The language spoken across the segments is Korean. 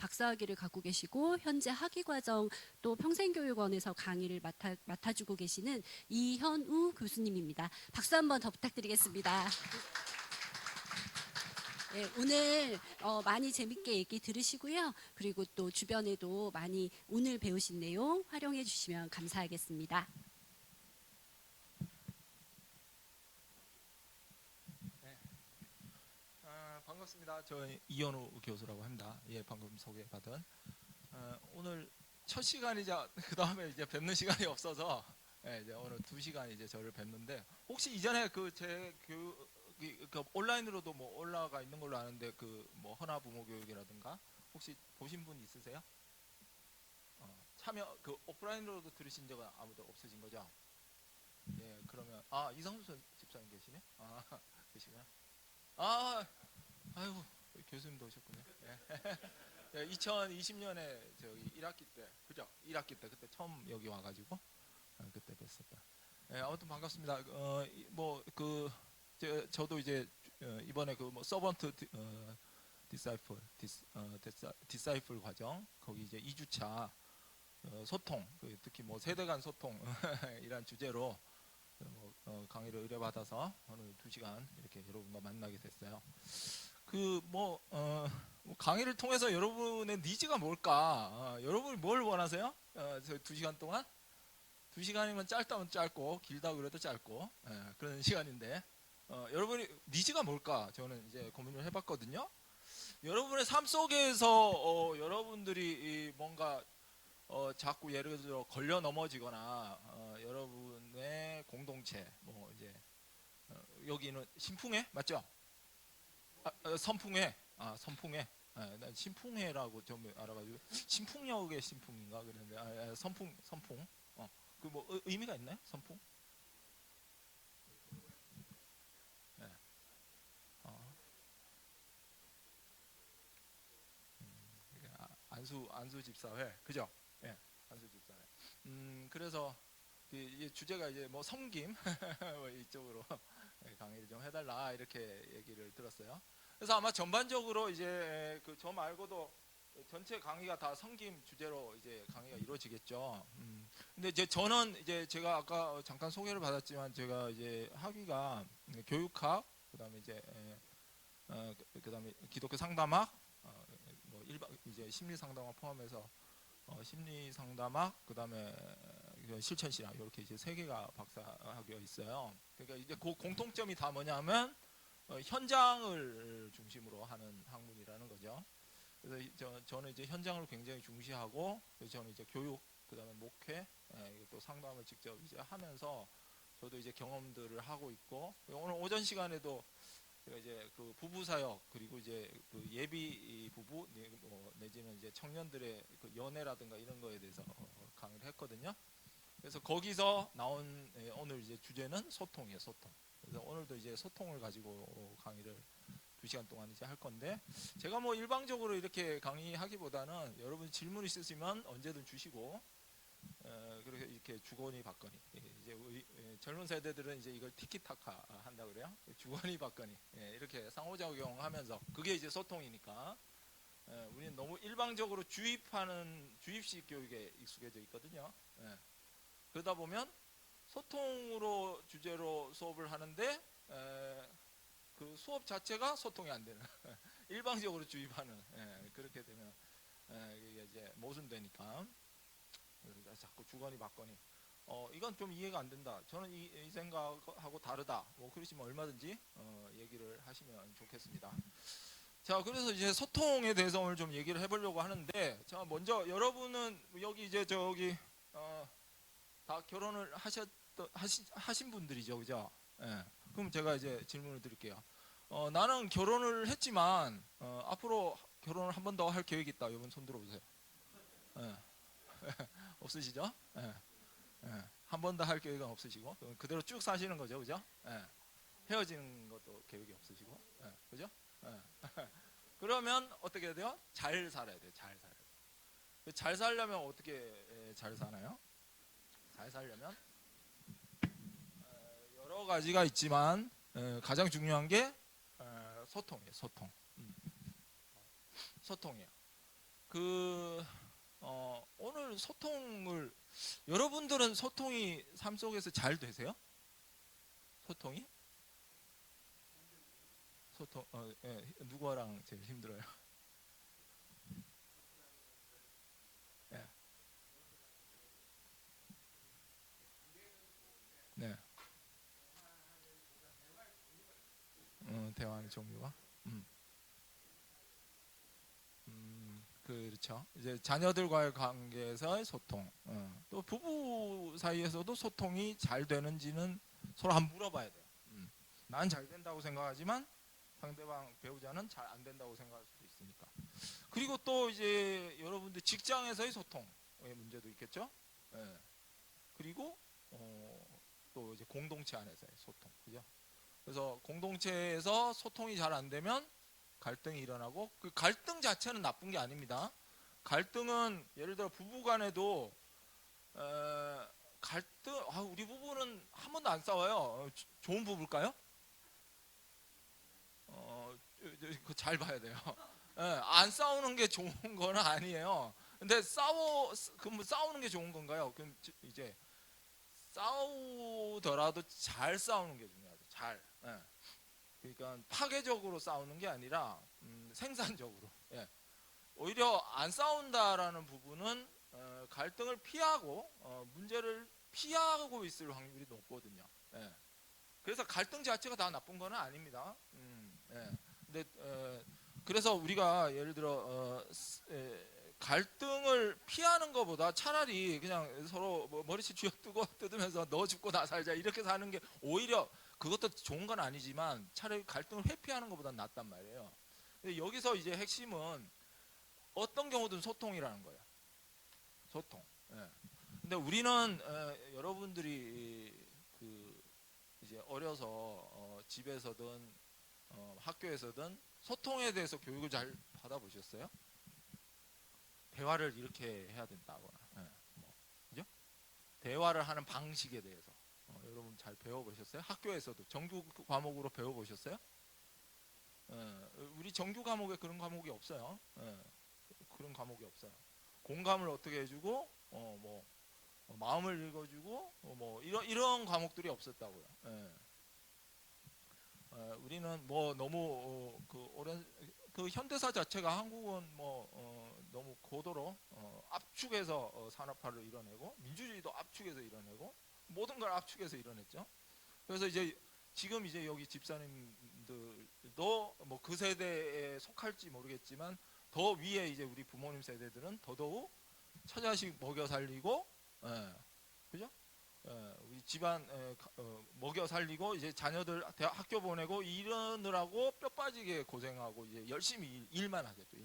박사학위를 갖고 계시고 현재 학위과정 또 평생교육원에서 강의를 맡아주고 계시는 이현우 교수님입니다. 박수 한번 더 부탁드리겠습니다. 네, 오늘 많이 재밌게 얘기 들으시고요. 그리고 또 주변에도 많이 오늘 배우신 내용 활용해 주시면 감사하겠습니다. 네. 반갑습니다. 저 이현우 교수라고 합니다. 예, 방금 소개받은 오늘 첫 시간이자 그 다음에 이제 뵙는 시간이 없어서 이제 오늘 2시간 이제 저를 뵙는데 혹시 이전에 그 온라인으로도 뭐 올라가 있는 걸로 아는데 그 뭐 헌화 부모 교육이라든가 혹시 보신 분 있으세요? 참여 그 오프라인으로도 들으신 적은 아무도 없으신 거죠? 예, 그러면 이상수 집사님 계시네? 계시구나. 아이고 교수님도 오셨군요. 예. 2020년에 저기 1학기 때 그죠? 1학기 때 그때 처음 여기 와가지고 그때 뵀었다. 예, 아무튼 반갑습니다. 저도 이제 이번에 그 뭐 서번트 디사이플 과정 거기 이제 2주차 소통 특히 뭐 세대 간 소통이란 주제로 강의를 의뢰받아서 오늘 2시간 이렇게 여러분과 만나게 됐어요. 강의를 통해서 여러분의 니즈가 뭘까? 여러분이 뭘 원하세요? 저 2시간 동안? 2시간이면 짧다면 짧고 길다 그래도 짧고 그런 시간인데 여러분이 니즈가 뭘까? 저는 이제 고민을 해봤거든요. 여러분의 삶 속에서 여러분들이 뭔가 자꾸 예를 들어 걸려 넘어지거나 여러분의 공동체 뭐 이제 여기는 신풍회 맞죠? 선풍회 선풍회 난 신풍회라고 좀 알아가지고 신풍역의 신풍인가 그랬는데 선풍 그 뭐 의미가 있나요? 선풍? 네. 안수 집사회 그죠? 예, 안수 집사회. 그래서 이 주제가 이제 뭐 섬김 뭐 이쪽으로 강의를 좀 해달라 이렇게 얘기를 들었어요. 그래서 아마 전반적으로 이제 그 저 말고도 전체 강의가 다 섬김 주제로 이제 강의가 이루어지겠죠. 근데 이제 저는 이제 제가 아까 잠깐 소개를 받았지만 제가 이제 학위가 교육학 그다음에 이제 그다음에 기독교 상담학 뭐 일반 이제 심리 상담학 포함해서 심리 상담학 그다음에 실천신학 이렇게 이제 3개가 박사학위가 있어요. 그러니까 이제 그 공통점이 다 뭐냐면 현장을 중심으로 하는 학문이라는 거죠. 그래서 저는 이제 현장을 굉장히 중시하고 저는 이제 교육 그다음에 목회 또 상담을 직접 이제 하면서 저도 이제 경험들을 하고 있고 오늘 오전 시간에도 제가 이제 그 부부 사역 그리고 이제 그 예비 부부 내지는 이제 청년들의 그 연애라든가 이런 거에 대해서 강의를 했거든요. 그래서 거기서 나온 오늘 이제 주제는 소통이에요, 소통. 그래서 오늘도 이제 소통을 가지고 강의를 2시간 동안 이제 할 건데 제가 뭐 일방적으로 이렇게 강의하기보다는 여러분 질문 있으시면 언제든 주시고 그렇게 이렇게 주거니 받거니 이제 젊은 세대들은 이제 이걸 티키타카 한다 그래요. 주거니 받거니 이렇게 상호작용하면서 그게 이제 소통이니까 우리는 너무 일방적으로 주입하는 주입식 교육에 익숙해져 있거든요. 그러다 보면 소통으로 주제로 수업을 하는데 그 수업 자체가 소통이 안 되는 일방적으로 주입하는 그렇게 되면 이게 이제 모순되니까 자꾸 주거니 받거니 이건 좀 이해가 안 된다. 저는 이 생각하고 다르다. 뭐 그러시면 얼마든지 얘기를 하시면 좋겠습니다. 자, 그래서 이제 소통에 대해서 오늘 좀 얘기를 해보려고 하는데, 자, 먼저 여러분은 여기 이제 저기 다 결혼을 하신 분들이죠, 그죠? 예. 그럼 제가 이제 질문을 드릴게요. 나는 결혼을 했지만 앞으로 결혼을 한 번 더 할 계획이 있다. 이분 손 들어보세요. 예. 없으시죠? 예. 예. 한 번 더 할 계획은 없으시고 그대로 쭉 사시는 거죠, 그죠? 예. 헤어지는 것도 계획이 없으시고, 예. 그죠? 예. 그러면 어떻게 해야 돼요? 잘 살아야 돼요. 잘 살아야 돼요. 잘 살려면 어떻게 잘 사나요? 잘 살려면 여러 가지가 있지만 가장 중요한 게 소통이에요. 소통. 소통이에요. 오늘 소통을 여러분들은 소통이 삶 속에서 잘 되세요? 소통이? 소통 예, 누구랑 제일 힘들어요? 예. 네. 대화하는 종류가. 음. 그렇죠. 이제 자녀들과의 관계에서의 소통, 또 부부 사이에서도 소통이 잘 되는지는 서로 한번 물어봐야 돼요. 난 잘 된다고 생각하지만 상대방 배우자는 잘 안 된다고 생각할 수도 있으니까. 그리고 또 이제 여러분들 직장에서의 소통의 문제도 있겠죠. 예. 그리고 또 이제 공동체 안에서의 소통, 그죠? 그래서 공동체에서 소통이 잘 안 되면 갈등이 일어나고, 그 갈등 자체는 나쁜 게 아닙니다. 갈등은 예를 들어 부부간에도 갈등, 우리 부부는 한 번도 안 싸워요. 좋은 부부일까요? 그 잘 봐야 돼요. 예, 안 싸우는 게 좋은 건 아니에요. 근데 그럼 싸우는 게 좋은 건가요? 그럼 이제 싸우더라도 잘 싸우는 게 중요하죠. 잘. 예. 그러니까 파괴적으로 싸우는 게 아니라 생산적으로. 예. 오히려 안 싸운다라는 부분은 갈등을 피하고 문제를 피하고 있을 확률이 높거든요. 예. 그래서 갈등 자체가 다 나쁜 건 아닙니다. 예. 근데 그래서 우리가 예를 들어 갈등을 피하는 것보다 차라리 그냥 서로 뭐 머리채 쥐어뜯고 뜯으면서 너 죽고 나 살자 이렇게 사는 게 오히려, 그것도 좋은 건 아니지만 차라리 갈등을 회피하는 것보다 낫단 말이에요. 근데 여기서 이제 핵심은 어떤 경우든 소통이라는 거예요. 소통. 예. 근데 우리는 여러분들이 그 이제 어려서 집에서든 학교에서든 소통에 대해서 교육을 잘 받아보셨어요? 대화를 이렇게 해야 된다거나, 그죠? 대화를 하는 방식에 대해서 여러분 잘 배워보셨어요? 학교에서도 정규 과목으로 배워보셨어요? 우리 정규 과목에 그런 과목이 없어요. 그런 과목이 없어요. 공감을 어떻게 해주고, 마음을 읽어주고, 이런 과목들이 없었다고요. 우리는 뭐 너무 오랜 그 현대사 자체가 한국은 너무 고도로 압축해서 산업화를 이뤄내고 민주주의도 압축해서 이뤄내고 모든 걸 압축해서 이뤄냈죠. 그래서 이제 지금 이제 여기 집사님들도 뭐 그 세대에 속할지 모르겠지만 더 위에 이제 우리 부모님 세대들은 더더욱 처자식 먹여 살리고, 그죠? 우리 집안 먹여 살리고 이제 자녀들 대학 학교 보내고 이러느라고 뼈 빠지게 고생하고 이제 열심히 일만 하겠죠.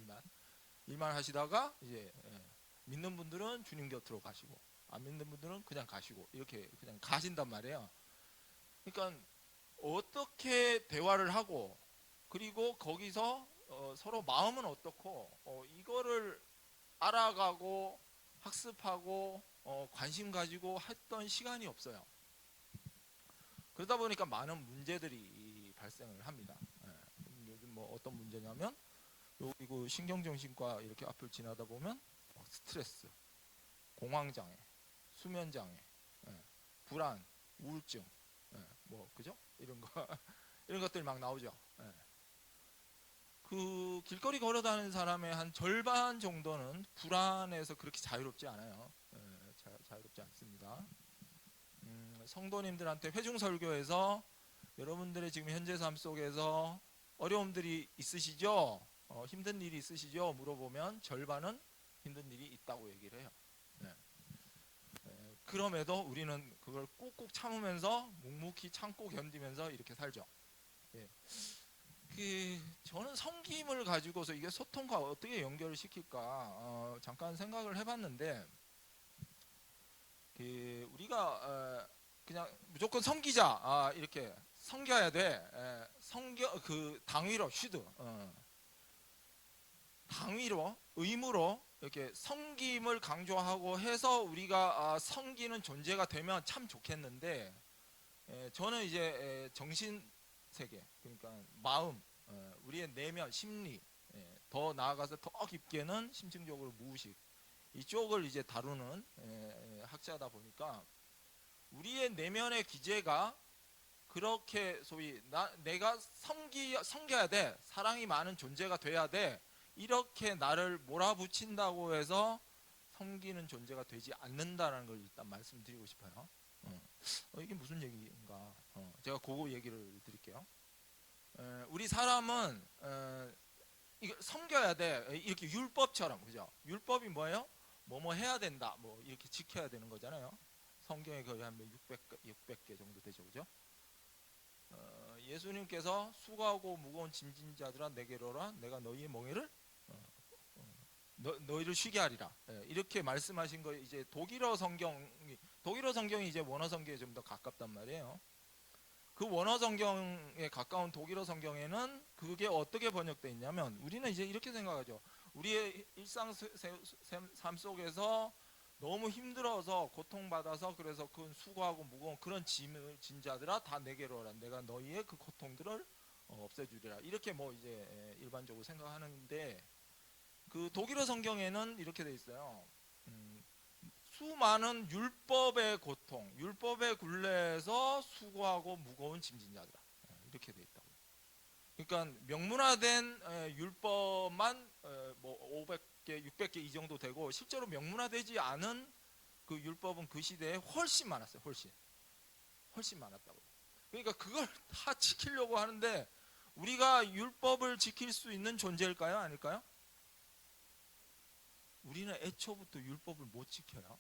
일만 하시다가 이제 믿는 분들은 주님 곁으로 가시고 안 믿는 분들은 그냥 가시고 이렇게 그냥 가신단 말이에요. 그러니까 어떻게 대화를 하고 그리고 거기서 서로 마음은 어떻고 이거를 알아가고 학습하고 관심 가지고 했던 시간이 없어요. 그러다 보니까 많은 문제들이 발생을 합니다. 요즘 뭐 어떤 문제냐면 그리고 신경정신과 이렇게 앞을 지나다 보면 스트레스, 공황장애, 수면장애, 불안, 우울증, 그죠? 이런 거 이런 것들이 막 나오죠. 그 길거리 걸어다니는 사람의 한 절반 정도는 불안해서 그렇게 자유롭지 않아요. 자유롭지 않습니다. 성도님들한테 회중설교에서 여러분들의 지금 현재 삶 속에서 어려움들이 있으시죠? 힘든 일이 있으시죠? 물어보면 절반은 힘든 일이 있다고 얘기를 해요. 그럼에도 우리는 그걸 꾹꾹 참으면서 묵묵히 참고 견디면서 이렇게 살죠. 저는 섬김을 가지고서 이게 소통과 어떻게 연결을 시킬까 잠깐 생각을 해봤는데, 우리가 그냥 무조건 섬기자 이렇게 섬겨야 돼. 당위로 당위로 의무로 이렇게 섬김을 강조하고 해서 우리가 섬기는 존재가 되면 참 좋겠는데, 저는 이제 정신 세계, 그러니까 마음, 우리의 내면, 심리, 더 나아가서 더 깊게는 심층적으로 무의식 이쪽을 이제 다루는 학자다 보니까 우리의 내면의 기제가 그렇게 소위 내가 섬겨야 돼, 사랑이 많은 존재가 돼야 돼, 이렇게 나를 몰아붙인다고 해서 섬기는 존재가 되지 않는다라는 걸 일단 말씀드리고 싶어요. 이게 무슨 얘기인가? 제가 그거 얘기를 드릴게요. 우리 사람은 이거 섬겨야 돼, 이렇게 율법처럼, 그죠? 율법이 뭐예요? 뭐뭐 해야 된다, 뭐 이렇게 지켜야 되는 거잖아요. 성경에 거의 한 600개 정도 되죠, 그죠? 예수님께서 수고하고 무거운 짐진 자들아 내게로 오라, 내가 너희의 멍에를 너희를 쉬게 하리라. 이렇게 말씀하신 거 이제 독일어 성경이 이제 원어 성경에 좀 더 가깝단 말이에요. 그 원어 성경에 가까운 독일어 성경에는 그게 어떻게 번역되어 있냐면 우리는 이제 이렇게 생각하죠. 우리의 일상 삶 속에서 너무 힘들어서 고통받아서 그래서 그 수고하고 무거운 그런 짐을 진 자들아 다 내게로 오라, 내가 너희의 그 고통들을 없애주리라, 이렇게 뭐 이제 일반적으로 생각하는데 그 독일어 성경에는 이렇게 돼 있어요. 수많은 율법의 고통, 율법의 굴레에서 수고하고 무거운 짐진 자들아, 이렇게 돼 있다고. 그러니까 명문화된 율법만 뭐 500개, 600개 이 정도 되고 실제로 명문화되지 않은 그 율법은 그 시대에 훨씬 많았어요. 훨씬 많았다고. 그러니까 그걸 다 지키려고 하는데 우리가 율법을 지킬 수 있는 존재일까요? 아닐까요? 우리는 애초부터 율법을 못 지켜요.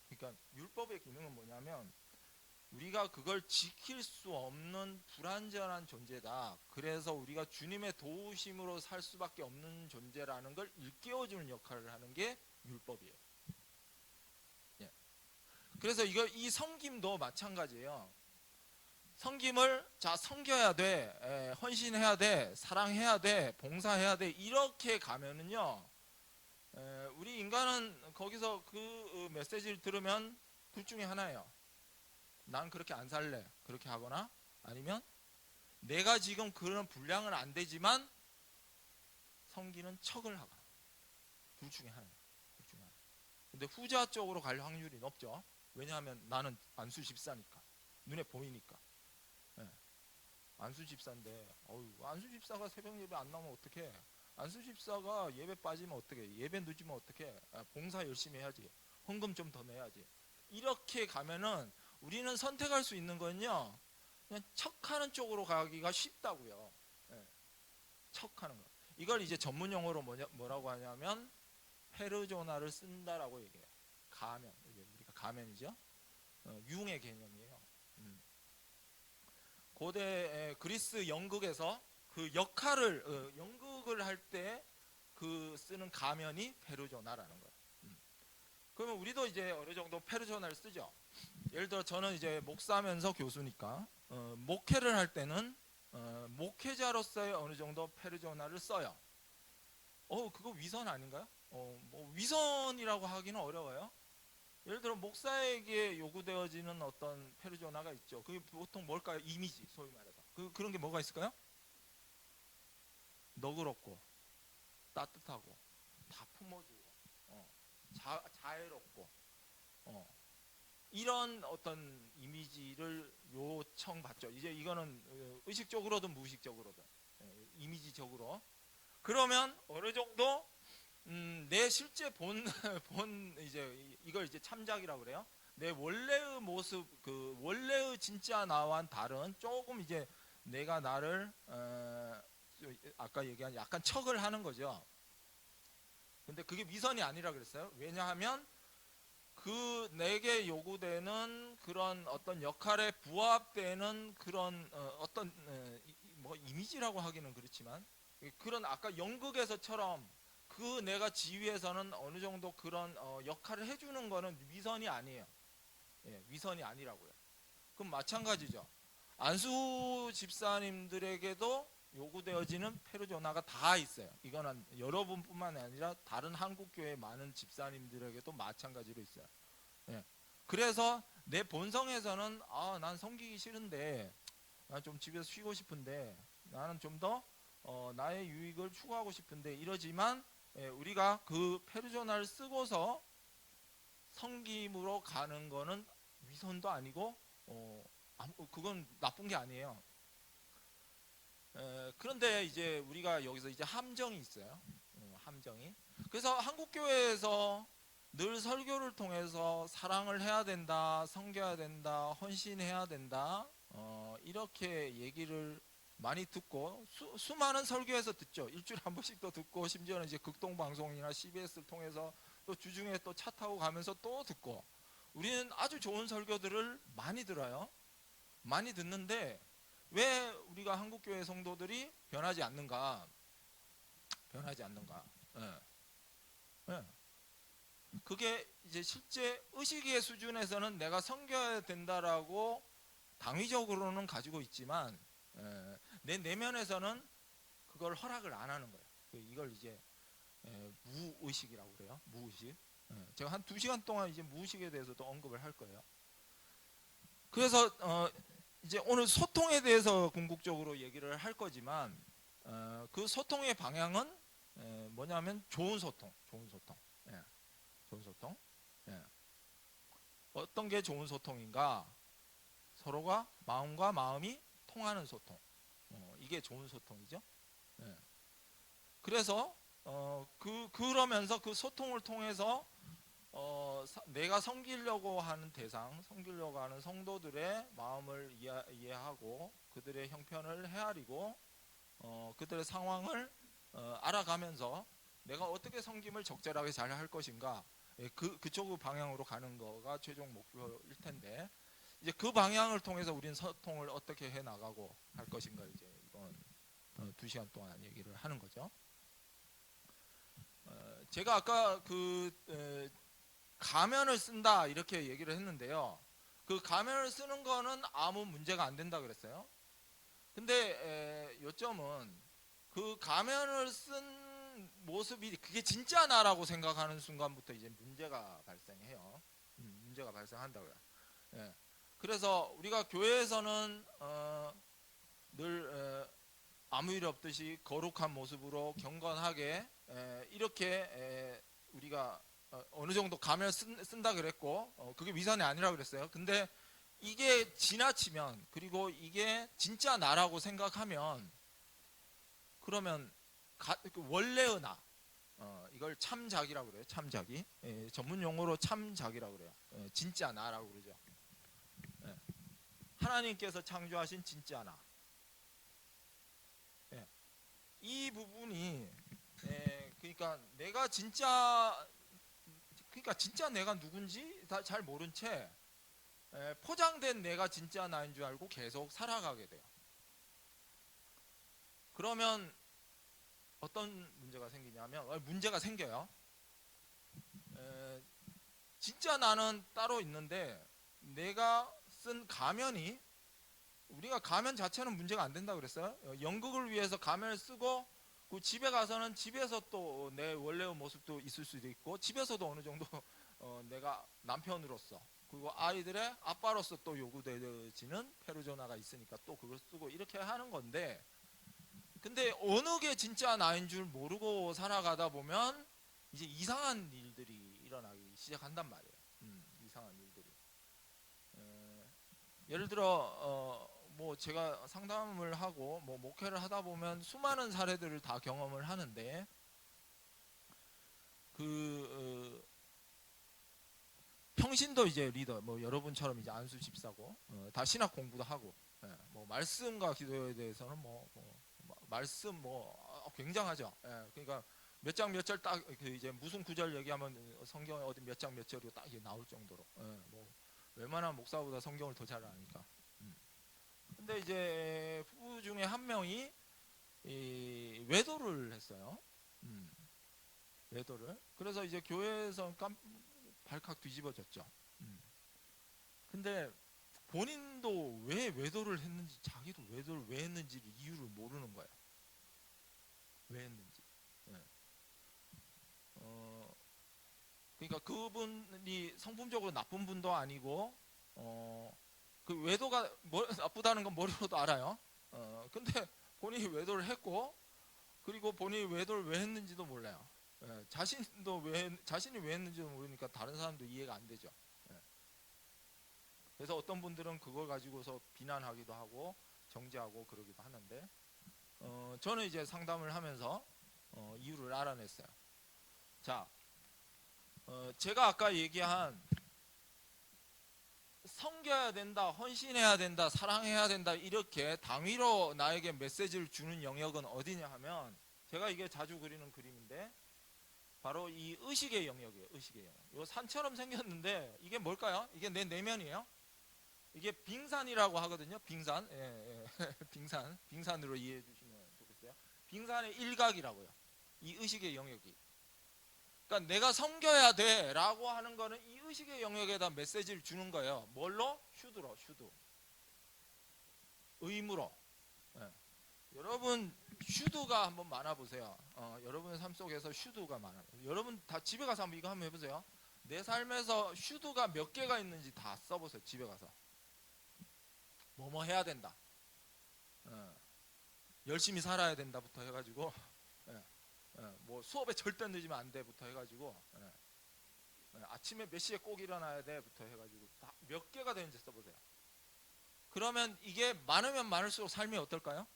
그러니까 율법의 기능은 뭐냐면 우리가 그걸 지킬 수 없는 불완전한 존재다, 그래서 우리가 주님의 도우심으로 살 수밖에 없는 존재라는 걸 일깨워주는 역할을 하는 게 율법이에요. 그래서 이 섬김도 마찬가지예요. 섬김을 섬겨야 돼, 헌신해야 돼, 사랑해야 돼, 봉사해야 돼, 이렇게 가면은요, 우리 인간은 거기서 그 메시지를 들으면 둘 중에 하나예요. 난 그렇게 안 살래, 그렇게 하거나, 아니면 내가 지금 그런 분량은 안 되지만 섬기는 척을 하거나, 둘 중에 하나예요. 근데 후자 쪽으로 갈 확률이 높죠. 왜냐하면 나는 안수 집사니까, 눈에 보이니까. 안수 집사인데 안수 집사가 새벽 예배 안 나오면 어떡해, 안수 집사가 예배 빠지면 어떡해, 예배 늦으면 어떡해, 봉사 열심히 해야지, 헌금 좀 더 내야지, 이렇게 가면은 우리는 선택할 수 있는 건요, 그냥 척하는 쪽으로 가기가 쉽다고요. 척하는 거. 이걸 이제 전문 용어로 뭐라고 하냐면 페르조나를 쓴다라고 얘기해요. 가면, 이게 우리가 가면이죠. 융의 개념이에요. 고대 그리스 연극에서 그 역할을 연극을 할 때 그 쓰는 가면이 페르조나라는 거예요. 그러면 우리도 이제 어느 정도 페르조나를 쓰죠. 예를 들어 저는 이제 목사면서 교수니까 목회를 할 때는 목회자로서의 어느 정도 페르조나를 써요. 그거 위선 아닌가요? 뭐 위선이라고 하기는 어려워요. 예를 들어 목사에게 요구되어지는 어떤 페르조나가 있죠. 그게 보통 뭘까요? 이미지, 소위 말해서. 그런 게 뭐가 있을까요? 너그럽고 따뜻하고 다 품어주고 자애롭고 이런 어떤 이미지를 요청받죠. 이제 이거는 의식적으로든 무의식적으로든 이미지적으로. 그러면 어느 정도 내 실제 본 이제 이걸 이제 참작이라고 그래요. 내 원래의 모습, 그 원래의 진짜 나와는 다른 조금 이제 내가 나를 아까 얘기한 약간 척을 하는 거죠. 근데 그게 위선이 아니라 그랬어요. 왜냐하면 그 내게 요구되는 그런 어떤 역할에 부합되는 그런 어떤 뭐 이미지라고 하기는 그렇지만 그런 아까 연극에서처럼 그 내가 지위에서는 어느 정도 그런 역할을 해주는 거는 위선이 아니에요. 위선이 아니라고요. 그럼 마찬가지죠. 안수 집사님들에게도 요구되어지는 페르조나가 다 있어요. 이거는 여러분뿐만 아니라 다른 한국교회 많은 집사님들에게도 마찬가지로 있어요. 그래서 내 본성에서는 난 섬기기 싫은데, 난 좀 집에서 쉬고 싶은데, 나는 좀 더 나의 유익을 추구하고 싶은데 이러지만 우리가 그 페르소나를 쓰고서 섬김으로 가는 거는 위선도 아니고 그건 나쁜 게 아니에요. 그런데 이제 우리가 여기서 이제 함정이 있어요. 함정이. 그래서 한국교회에서 늘 설교를 통해서 사랑을 해야 된다, 섬겨야 된다, 헌신해야 된다, 이렇게 얘기를 많이 듣고 수많은 설교에서 듣죠. 일주일에 한 번씩 또 듣고, 심지어는 이제 극동방송이나 CBS를 통해서 또 주중에 또 차 타고 가면서 또 듣고, 우리는 아주 좋은 설교들을 많이 들어요. 많이 듣는데 왜 우리가 한국교회 성도들이 변하지 않는가? 변하지 않는가? 예. 예. 그게 이제 실제 의식의 수준에서는 내가 섬겨야 된다라고 당위적으로는 가지고 있지만 내 내면에서는 그걸 허락을 안 하는 거예요. 이걸 이제 무의식이라고 그래요. 무의식. 제가 한 2시간 동안 이제 무의식에 대해서도 언급을 할 거예요. 그래서 이제 오늘 소통에 대해서 궁극적으로 얘기를 할 거지만 그 소통의 방향은 뭐냐면 좋은 소통, 좋은 소통, 좋은 소통. 어떤 게 좋은 소통인가? 서로가 마음과 마음이 통하는 소통. 이게 좋은 소통이죠. 그래서 그러면서 그 소통을 통해서 내가 섬기려고 하는 대상, 섬기려고 하는 성도들의 마음을 이해하고 그들의 형편을 헤아리고 그들의 상황을 알아가면서 내가 어떻게 섬김을 적절하게 잘 할 것인가, 그쪽 방향으로 가는 거가 최종 목표일 텐데, 이제 그 방향을 통해서 우리는 소통을 어떻게 해 나가고 할 것인가, 이제 이번 2시간 동안 얘기를 하는 거죠. 제가 아까 가면을 쓴다 이렇게 얘기를 했는데요. 그 가면을 쓰는 거는 아무 문제가 안 된다 그랬어요. 근데 요점은 그 가면을 쓴 모습이 그게 진짜 나라고 생각하는 순간부터 이제 문제가 발생해요. 문제가 발생한다고요. 예. 그래서 우리가 교회에서는 늘 아무 일 없듯이 거룩한 모습으로 경건하게 이렇게 우리가 어느 정도 가면을 쓴다 그랬고 그게 위선이 아니라 그랬어요. 근데 이게 지나치면, 그리고 이게 진짜 나라고 생각하면, 그러면 원래의 나, 이걸 참자기라고 그래요. 참자기. 전문 용어로 참자기라고 그래요. 진짜 나라고 그러죠. 하나님께서 창조하신 진짜 나. 이 부분이 그러니까 내가 진짜, 그러니까 진짜 내가 누군지 다 잘 모른 채 포장된 내가 진짜 나인 줄 알고 계속 살아가게 돼요. 그러면 어떤 문제가 생기냐면, 문제가 생겨요. 진짜 나는 따로 있는데 내가 쓴 가면이, 우리가 가면 자체는 문제가 안 된다 그랬어요. 연극을 위해서 가면을 쓰고 그 집에 가서는 집에서 또 내 원래의 모습도 있을 수도 있고, 집에서도 어느 정도 내가 남편으로서 그리고 아이들의 아빠로서 또 요구되어지는 페르소나가 있으니까 또 그걸 쓰고 이렇게 하는 건데, 근데 어느 게 진짜 나인 줄 모르고 살아가다 보면 이제 이상한 일들이 일어나기 시작한단 말이에요. 이상한 일들이. 예를 들어 뭐 제가 상담을 하고 뭐 목회를 하다 보면 수많은 사례들을 다 경험을 하는데, 평신도 이제 리더, 뭐 여러분처럼 이제 안수 집사고 다 신학 공부도 하고, 뭐 말씀과 기도에 대해서는 말씀 굉장하죠. 그러니까 몇 장 몇 절 딱 이제 무슨 구절 얘기하면 성경에 어디 몇 장 몇 절이 딱 나올 정도로, 뭐 웬만한 목사보다 성경을 더 잘 아니까. 근데 이제 부부 중에 한 명이 외도를 했어요. 외도를. 그래서 이제 교회에서 발칵 뒤집어졌죠. 근데 본인도 왜 외도를 했는지, 자기도 외도를 왜 했는지 이유를 모르는 거예요. 왜 했는지. 그러니까 그분이 성품적으로 나쁜 분도 아니고, 그 외도가 나쁘다는 건 머리로도 알아요. 근데 본인이 외도를 했고, 그리고 본인이 외도를 왜 했는지도 몰라요. 예, 자신이 왜 했는지도 모르니까 다른 사람도 이해가 안 되죠. 예. 그래서 어떤 분들은 그걸 가지고서 비난하기도 하고 정죄하고 그러기도 하는데, 저는 이제 상담을 하면서 이유를 알아냈어요. 자, 제가 아까 얘기한 섬겨야 된다, 헌신해야 된다, 사랑해야 된다, 이렇게 당위로 나에게 메시지를 주는 영역은 어디냐 하면, 제가 이게 자주 그리는 그림인데 바로 이 의식의 영역이에요. 의식의 영역. 이 산처럼 생겼는데 이게 뭘까요? 이게 내 내면이에요. 이게 빙산이라고 하거든요. 빙산. 예, 예. 빙산으로 이해해 주시면 좋겠어요. 빙산의 일각이라고요. 이 의식의 영역이. 그러니까 내가 섬겨야 돼라고 하는 거는 이 의식의 영역에다 메시지를 주는 거예요. 뭘로? 슈드로, 슈드. 의무로. 예. 여러분 슈드가 한번 많아 보세요. 여러분의 삶 속에서 슈드가 많아요. 여러분 다 집에 가서 한번 이거 한번 해보세요. 내 삶에서 슈드가 몇 개가 있는지 다 써보세요. 집에 가서. 뭐뭐 해야 된다. 열심히 살아야 된다부터 해가지고, 뭐 수업에 절대 늦으면 안 돼부터 해가지고, 아침에 몇 시에 꼭 일어나야 돼부터 해가지고 다 몇 개가 되는지 써보세요. 그러면 이게 많으면 많을수록 삶이 어떨까요?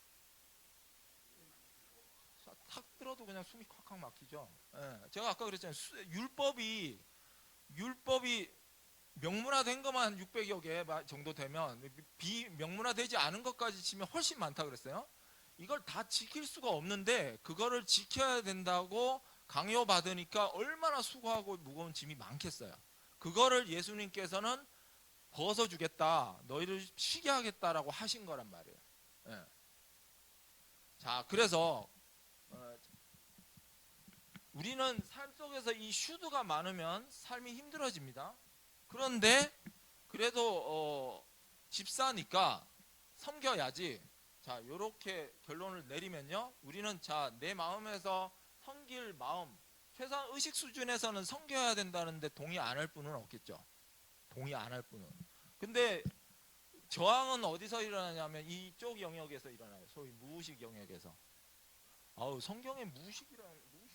탁 들어도 그냥 숨이 콱콱 막히죠. 제가 아까 그랬잖아요. 율법이 명문화된 것만 600여 개 정도 되면, 비명문화되지 않은 것까지 치면 훨씬 많다 그랬어요. 이걸 다 지킬 수가 없는데 그거를 지켜야 된다고 강요받으니까 얼마나 수고하고 무거운 짐이 많겠어요. 그거를 예수님께서는 벗어주겠다, 너희를 쉬게 하겠다라고 하신 거란 말이에요. 예. 자, 그래서 우리는 삶 속에서 이 슈드가 많으면 삶이 힘들어집니다. 그런데 그래도 집사니까 섬겨야지. 자, 요렇게 결론을 내리면요, 우리는 자, 내 마음에서 섬길 마음, 최소한 의식 수준에서는 섬겨야 된다는데 동의 안 할 분은 없겠죠. 동의 안 할 분은. 근데 저항은 어디서 일어나냐면 이쪽 영역에서 일어나요. 소위 무의식 영역에서. 아우, 성경에 무의식이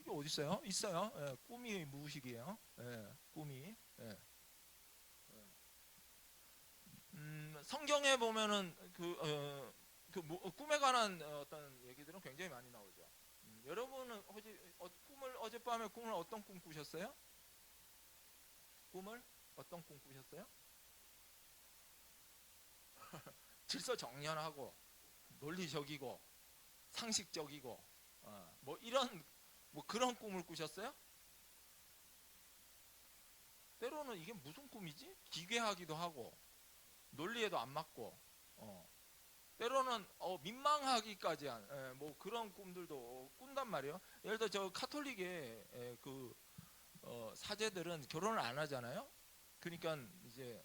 어디 있어요? 있어요. 예, 꿈이 무의식이에요. 예, 꿈이. 예. 성경에 보면은 꿈에 관한 어떤 얘기들은 굉장히 많이 나오죠. 여러분은 어젯밤에 꿈을 어떤 꿈 꾸셨어요? 꿈을 어떤 꿈 꾸셨어요? 질서정연하고 논리적이고 상식적이고 뭐 이런 뭐 그런 꿈을 꾸셨어요? 때로는 이게 무슨 꿈이지? 기괴하기도 하고 논리에도 안 맞고 때로는 민망하기까지 한 뭐 그런 꿈들도 꾼단 말이에요. 예를 들어 저 카톨릭의 그 사제들은 결혼을 안 하잖아요. 그러니까 이제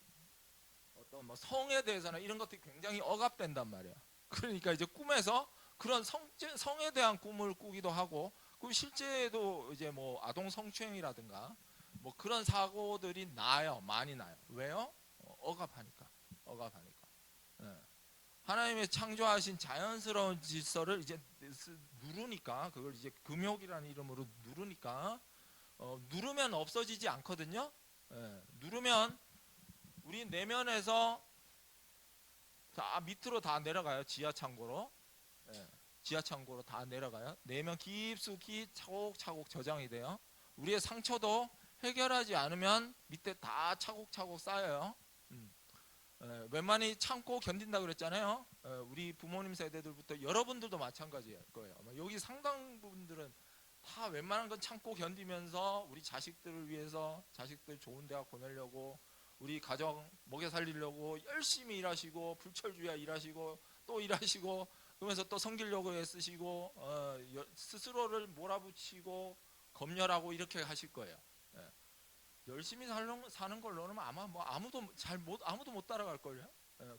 어떤 뭐 성에 대해서나 이런 것들이 굉장히 억압된단 말이에요. 그러니까 이제 꿈에서 그런 성에 대한 꿈을 꾸기도 하고, 그 실제도 이제 뭐 아동 성추행이라든가 뭐 그런 사고들이 나요. 많이 나요. 왜요? 억압하니까. 예. 하나님의 창조하신 자연스러운 질서를 이제 누르니까, 그걸 이제 금욕이라는 이름으로 누르니까 누르면 없어지지 않거든요. 예. 누르면 우리 내면에서 다 밑으로 다 내려가요. 지하 창고로. 예. 지하 창고로 다 내려가요. 내면 깊숙이 차곡차곡 저장이 돼요. 우리의 상처도 해결하지 않으면 밑에 다 차곡차곡 쌓여요. 웬만히 참고 견딘다 그랬잖아요. 우리 부모님 세대들부터 여러분들도 마찬가지일 거예요. 여기 상당 분들은 다 웬만한 건 참고 견디면서 우리 자식들을 위해서, 자식들 좋은 대학 보내려고, 우리 가정 먹여 살리려고 열심히 일하시고, 불철주야 일하시고 또 일하시고, 그러면서 또 섬기려고 애쓰시고 스스로를 몰아붙이고 검열하고 이렇게 하실 거예요. 열심히 사는 걸로는 아마 뭐 아무도 못 따라갈 걸요.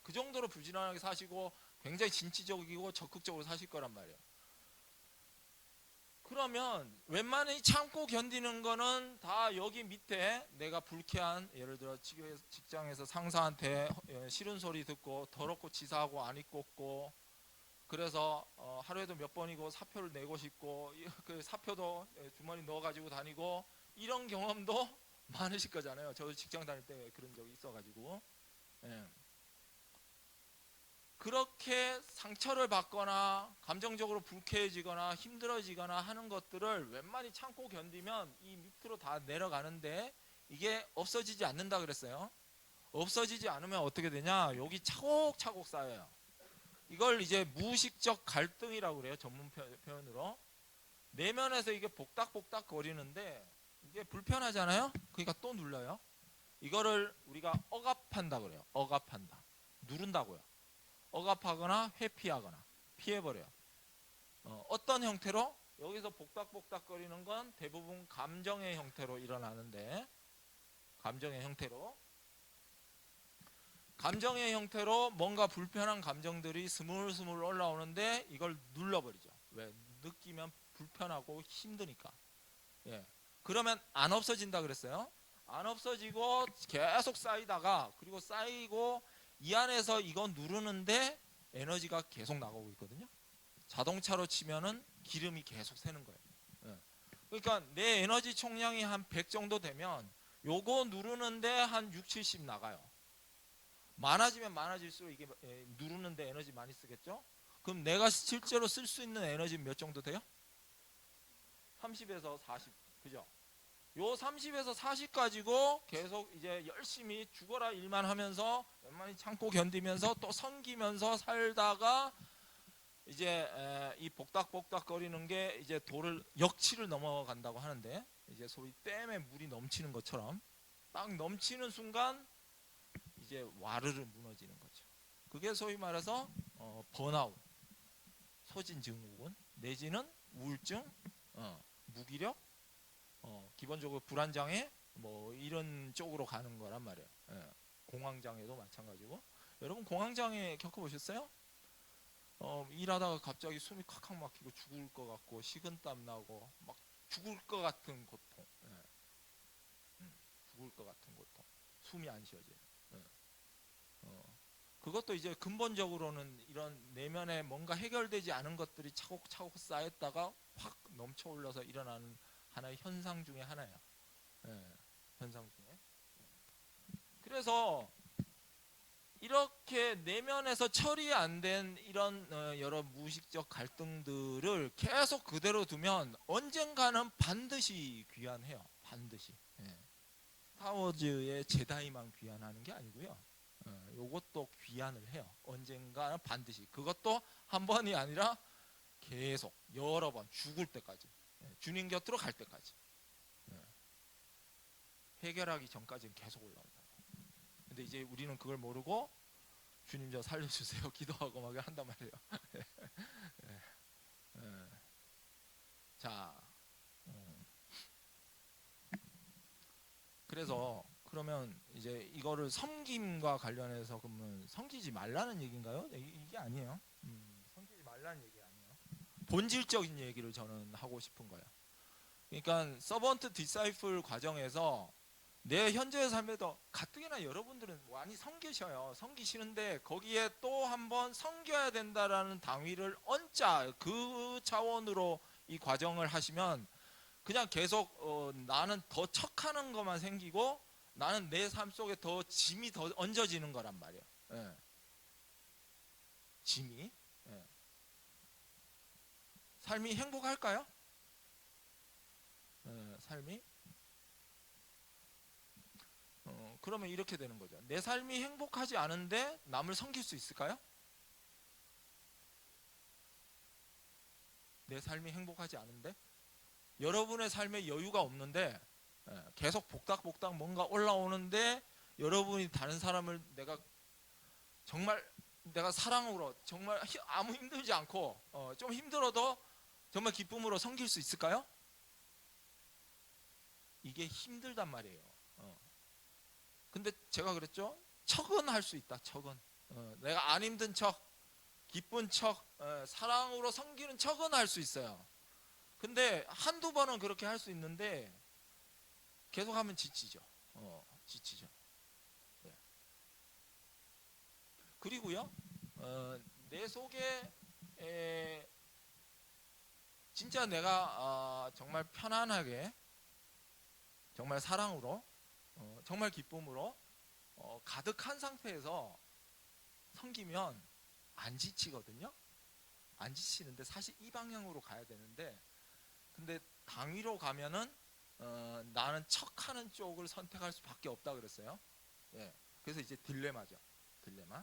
그 정도로 부지런하게 사시고 굉장히 진취적이고 적극적으로 사실 거란 말이에요. 그러면 웬만히 참고 견디는 거는 다 여기 밑에 내가 불쾌한, 예를 들어 직장에서 상사한테 싫은 소리 듣고 더럽고 치사하고 안 입고 없고 그래서 하루에도 몇 번이고 사표를 내고 싶고 그 사표도 주머니 넣어가지고 다니고 이런 경험도 많으실 거잖아요. 저도 직장 다닐 때 그런 적이 있어가지고 예. 그렇게 상처를 받거나 감정적으로 불쾌해지거나 힘들어지거나 하는 것들을 웬만히 참고 견디면 이 밑으로 다 내려가는데 이게 없어지지 않는다 그랬어요. 없어지지 않으면 어떻게 되냐? 여기 차곡차곡 쌓여요. 이걸 이제 무의식적 갈등이라고 그래요. 전문 표현으로. 내면에서 이게 복닥복닥 거리는데 이게 불편하잖아요. 그러니까 또 눌러요. 이거를 우리가 억압한다 그래요. 억압한다. 누른다고요. 억압하거나 회피하거나 피해버려요. 어떤 형태로? 여기서 복닥복닥거리는 건 대부분 감정의 형태로 일어나는데 감정의 형태로 뭔가 불편한 감정들이 스물스물 올라오는데 이걸 눌러버리죠. 왜? 느끼면 불편하고 힘드니까. 예. 그러면 안 없어진다 그랬어요. 안 없어지고 계속 쌓이다가 그리고 쌓이고 이 안에서 이거 누르는데 에너지가 계속 나가고 있거든요. 자동차로 치면은 기름이 계속 새는 거예요. 예. 그러니까 내 에너지 총량이 한 100 정도 되면 요거 누르는데 한 6, 70 나가요. 많아지면 많아질수록 이게 누르는데 에너지 많이 쓰겠죠? 그럼 내가 실제로 쓸 수 있는 에너지는 몇 정도 돼요? 30에서 40. 그죠? 요 30에서 40 가지고 계속 이제 열심히 죽어라 일만 하면서 웬만히 참고 견디면서 또 섬기면서 살다가 이제 이 복닥복닥 거리는 게 이제 도를 역치를 넘어간다고 하는데 이제 소위 댐에 물이 넘치는 것처럼 딱 넘치는 순간 이제 와르르 무너지는 거죠. 그게 소위 말해서 번아웃, 소진증후군 내지는 우울증, 무기력, 기본적으로 불안장애 뭐 이런 쪽으로 가는 거란 말이에요. 예. 공황장애도 마찬가지고. 여러분 공황장애 겪어보셨어요? 일하다가 갑자기 숨이 콱콱 막히고 죽을 것 같고 식은땀 나고 막 죽을 것 같은 고통. 예. 죽을 것 같은 고통. 숨이 안 쉬어져요. 예. 그것도 이제 근본적으로는 이런 내면에 뭔가 해결되지 않은 것들이 차곡차곡 쌓였다가 확 넘쳐 올라서 일어나는 하나의 현상 중에 하나예요. 예, 현상 중에. 그래서 이렇게 내면에서 처리 안 된 이런 여러 무의식적 갈등들을 계속 그대로 두면 언젠가는 반드시 귀환해요. 반드시. 예. 스타워즈의 제다이만 귀환하는 게 아니고요. 요것도 귀환을 해요. 언젠가는 반드시. 그것도 한 번이 아니라 계속 여러 번 죽을 때까지. 주님 곁으로 갈 때까지. 해결하기 전까지는 계속 올라온다. 근데 이제 우리는 그걸 모르고 주님 저 살려주세요 기도하고 막 한단 말이에요. 자, 그래서 그러면 이제 이거를 섬김과 관련해서 그러면 섬기지 말라는 얘기인가요? 이게 아니에요. 섬기지 말라는 얘기 아니에요. 본질적인 얘기를 저는 하고 싶은 거예요. 그러니까 서번트 디사이플 과정에서 내 현재의 삶에도 가뜩이나 여러분들은 많이 섬기셔요. 섬기시는데 거기에 또 한번 섬겨야 된다라는 당위를 얹자 그 차원으로 이 과정을 하시면 그냥 계속 나는 더 척하는 것만 생기고 나는 내 삶 속에 더 짐이 더 얹어지는 거란 말이에요. 예. 짐이. 예. 삶이 행복할까요? 삶이 그러면 이렇게 되는 거죠. 내 삶이 행복하지 않은데 남을 섬길 수 있을까요? 내 삶이 행복하지 않은데 여러분의 삶에 여유가 없는데 계속 복닥복닥 뭔가 올라오는데 여러분이 다른 사람을 정말 내가 사랑으로 정말 아무 힘들지 않고 좀 힘들어도 정말 기쁨으로 섬길 수 있을까요? 이게 힘들단 말이에요. 근데 제가 그랬죠. 척은 할 수 있다. 척은. 내가 안 힘든 척, 기쁜 척, 사랑으로 섬기는 척은 할 수 있어요. 근데 한두 번은 그렇게 할 수 있는데 계속하면 지치죠. 지치죠. 네. 그리고요, 내 속에 진짜 내가 정말 편안하게, 정말 사랑으로, 정말 기쁨으로 가득한 상태에서 섬기면 안 지치거든요. 안 지치는데 사실 이 방향으로 가야 되는데, 근데 당위로 가면은 나는 척하는 쪽을 선택할 수밖에 없다 그랬어요. 예. 그래서 이제 딜레마죠. 딜레마.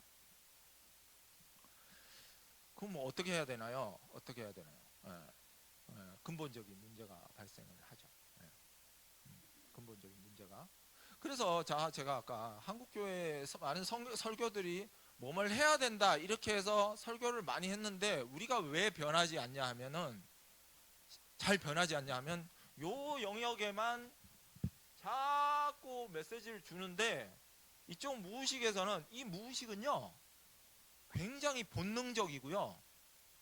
그럼 뭐 어떻게 해야 되나요? 어떻게 해야 되나요? 근본적인 문제가 발생을 하죠. 예. 근본적인 문제가. 그래서 제가 아까 한국교회에서 많은 설교들이 뭐뭘 해야 된다 이렇게 해서 설교를 많이 했는데, 우리가 왜 변하지 않냐 하면은, 잘 변하지 않냐 하면 요 영역에만 자꾸 메시지를 주는데, 이쪽 무의식에서는, 이 무의식은요 굉장히 본능적이고요.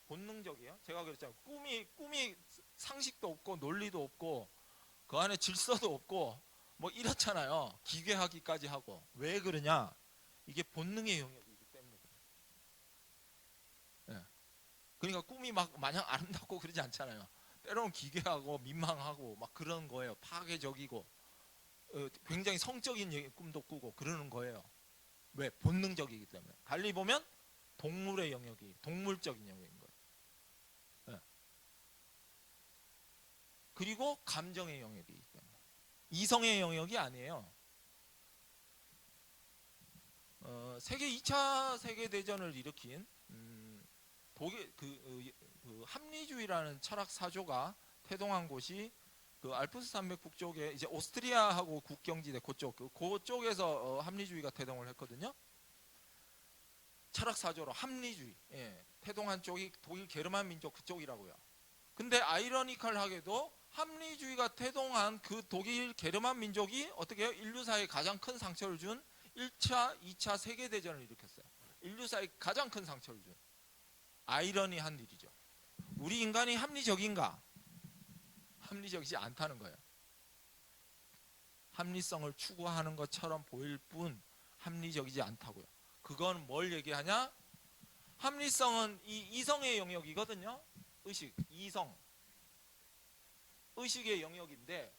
본능적이에요. 제가 그랬잖아요. 꿈이 상식도 없고 논리도 없고 그 안에 질서도 없고 뭐 이렇잖아요. 기괴하기까지 하고. 왜 그러냐? 이게 본능의 영역이기 때문에 그래요. 예. 그러니까 꿈이 막 마냥 아름답고 그러지 않잖아요. 때로는 기괴하고 민망하고 막 그런 거예요. 파괴적이고 굉장히 성적인 꿈도 꾸고 그러는 거예요. 왜? 본능적이기 때문에. 달리 보면 동물의 영역이, 동물적인 영역인 거예요. 예. 그리고 감정의 영역이기 때문에. 이성의 영역이 아니에요. 세계 2차 세계대전을 일으킨 독일 그 합리주의라는 철학 사조가 태동한 곳이 그 알프스 산맥 북쪽에 이제 오스트리아하고 국경지대 그쪽에서 합리주의가 태동을 했거든요. 철학 사조로 합리주의 태동한 쪽이 독일 게르만 민족 그쪽이라고요. 근데 아이러니컬하게도 합리주의가 태동한 그 독일 게르만 민족이 어떻게 해요? 인류사에 가장 큰 상처를 준 1차, 2차 세계대전을 일으켰어요. 인류사에 가장 큰 상처를 준. 아이러니한 일이죠. 우리 인간이 합리적인가? 합리적이지 않다는 거예요. 합리성을 추구하는 것처럼 보일 뿐 합리적이지 않다고요. 그건 뭘 얘기하냐? 합리성은 이 이성의 영역이거든요. 의식, 이성. 의식의 영역인데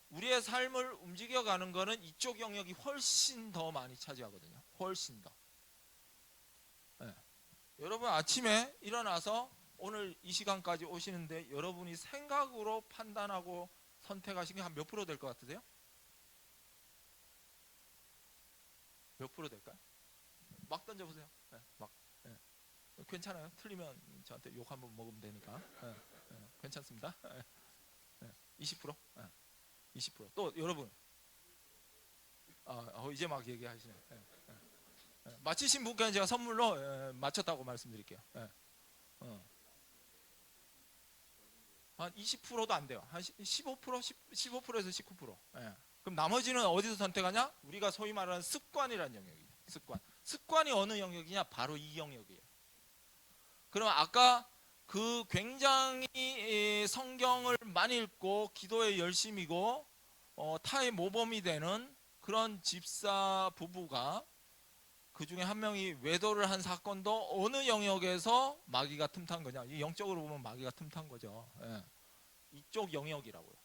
우리의 삶을 움직여가는 거는 이쪽 영역이 훨씬 더 많이 차지하거든요. 훨씬 더. 네. 여러분 아침에 일어나서 오늘 이 시간까지 오시는데 여러분이 생각으로 판단하고 선택하신 게 한 몇 프로 될 것 같으세요? 몇 프로 될까요? 막 던져보세요. 네, 막. 네. 괜찮아요. 틀리면 저한테 욕 한번 먹으면 되니까. 네, 네, 괜찮습니다. 20%? 20%. 또 여러분. 이제 막 얘기하시네. 맞히신 분께 제가 선물로 맞췄다고 말씀드릴게요. 한 20%도 안 돼요. 한 15%, 15%에서 19%. 그럼 나머지는 어디서 선택하냐? 우리가 소위 말하는 습관이라는 영역이에요. 습관. 습관이 어느 영역이냐? 바로 이 영역이에요. 그럼 아까 그 굉장히 성경을 많이 읽고 기도에 열심이고 타의 모범이 되는 그런 집사 부부가 그 중에 한 명이 외도를 한 사건도 어느 영역에서 마귀가 틈탄 거냐? 이 영적으로 보면 마귀가 틈탄 거죠. 이쪽 영역이라고요.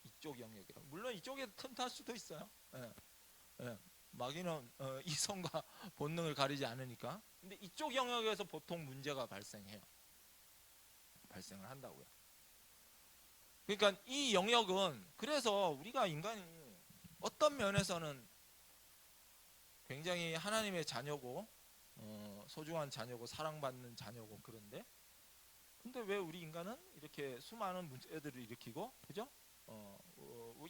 이쪽 영역이라고. 물론 이쪽에 틈탈 수도 있어요. 마귀는 이성과 본능을 가리지 않으니까. 근데 이쪽 영역에서 보통 문제가 발생해요. 발생을 한다고요. 그러니까 이 영역은, 그래서 우리가 인간이 어떤 면에서는 굉장히 하나님의 자녀고 소중한 자녀고 사랑받는 자녀고, 그런데 근데 왜 우리 인간은 이렇게 수많은 문제들을 일으키고, 그죠?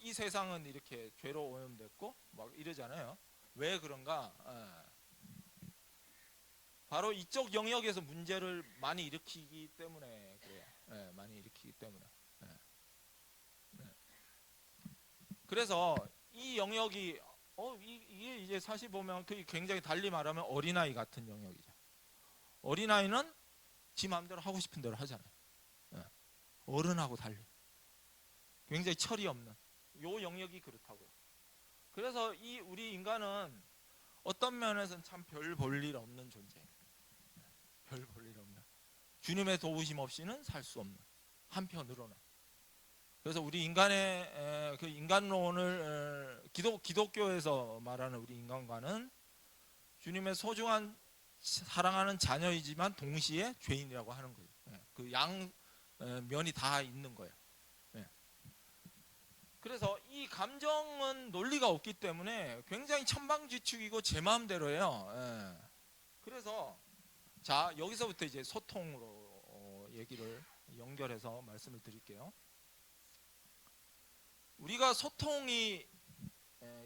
이 세상은 이렇게 죄로 오염됐고 막 이러잖아요. 왜 그런가? 바로 이쪽 영역에서 문제를 많이 일으키기 때문에 그래요. 많이 일으키기 때문에. 그래서 이 영역이 이게 이제 사실 보면 그게 굉장히 달리 말하면 어린아이 같은 영역이죠. 어린아이는 지 마음대로 하고 싶은 대로 하잖아요. 어른하고 달리 굉장히 철이 없는 요 영역이 그렇다고요. 그래서 이 우리 인간은 어떤 면에서는 참 별 볼 일 없는 존재예요. 별 볼 일 없는. 주님의 도우심 없이는 살 수 없는. 한편으로는. 그래서 우리 인간의 그 인간론을 기독교에서 말하는 우리 인간과는 주님의 소중한 사랑하는 자녀이지만 동시에 죄인이라고 하는 거예요. 그 양 면이 다 있는 거예요. 그래서 이 감정은 논리가 없기 때문에 굉장히 천방지축이고 제 마음대로예요. 그래서 자, 여기서부터 이제 소통으로 얘기를 연결해서 말씀을 드릴게요. 우리가 소통이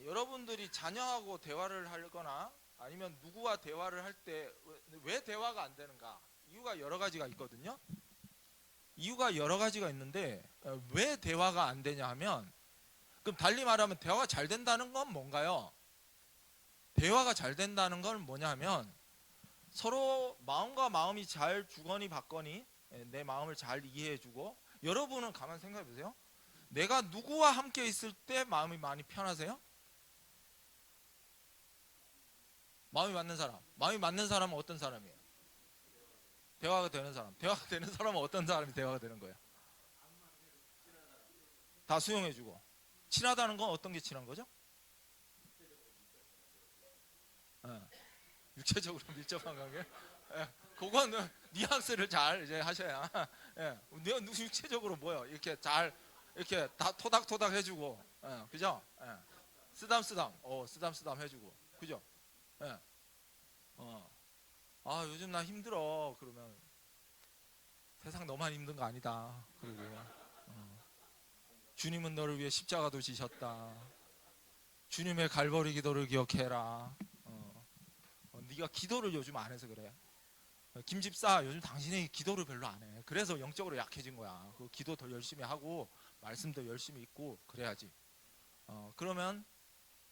여러분들이 자녀하고 대화를 하거나 아니면 누구와 대화를 할 때 왜 대화가 안 되는가? 이유가 여러 가지가 있거든요. 이유가 여러 가지가 있는데 왜 대화가 안 되냐 하면, 그럼 달리 말하면 대화가 잘 된다는 건 뭔가요? 대화가 잘 된다는 건 뭐냐 하면 서로 마음과 마음이 잘 주거니 받거니 내 마음을 잘 이해해주고. 여러분은 가만 생각해 보세요. 내가 누구와 함께 있을 때 마음이 많이 편하세요? 마음이 맞는 사람. 마음이 맞는 사람은 어떤 사람이에요? 대화가 되는 사람. 대화가 되는 사람은 어떤 사람이 대화가 되는 거예요? 다 수용해주고. 친하다는 건 어떤 게 친한 거죠? 육체적으로 밀접한 관계. 그거는 뉘앙스를 잘 이제 하셔야. 육체적으로 뭐요? 이렇게 잘 이렇게 다 토닥토닥 해주고, 그죠? 쓰담쓰담, 쓰담쓰담 해주고, 그죠? 아, 요즘 나 힘들어. 그러면 세상 너만 힘든 거 아니다. 그리고 주님은 너를 위해 십자가도 지셨다. 주님의 갈보리 기도를 기억해라. 네가 기도를 요즘 안 해서 그래. 김 집사, 요즘 당신이 기도를 별로 안 해. 그래서 영적으로 약해진 거야. 그 기도 더 열심히 하고 말씀도 열심히 읽고 그래야지. 그러면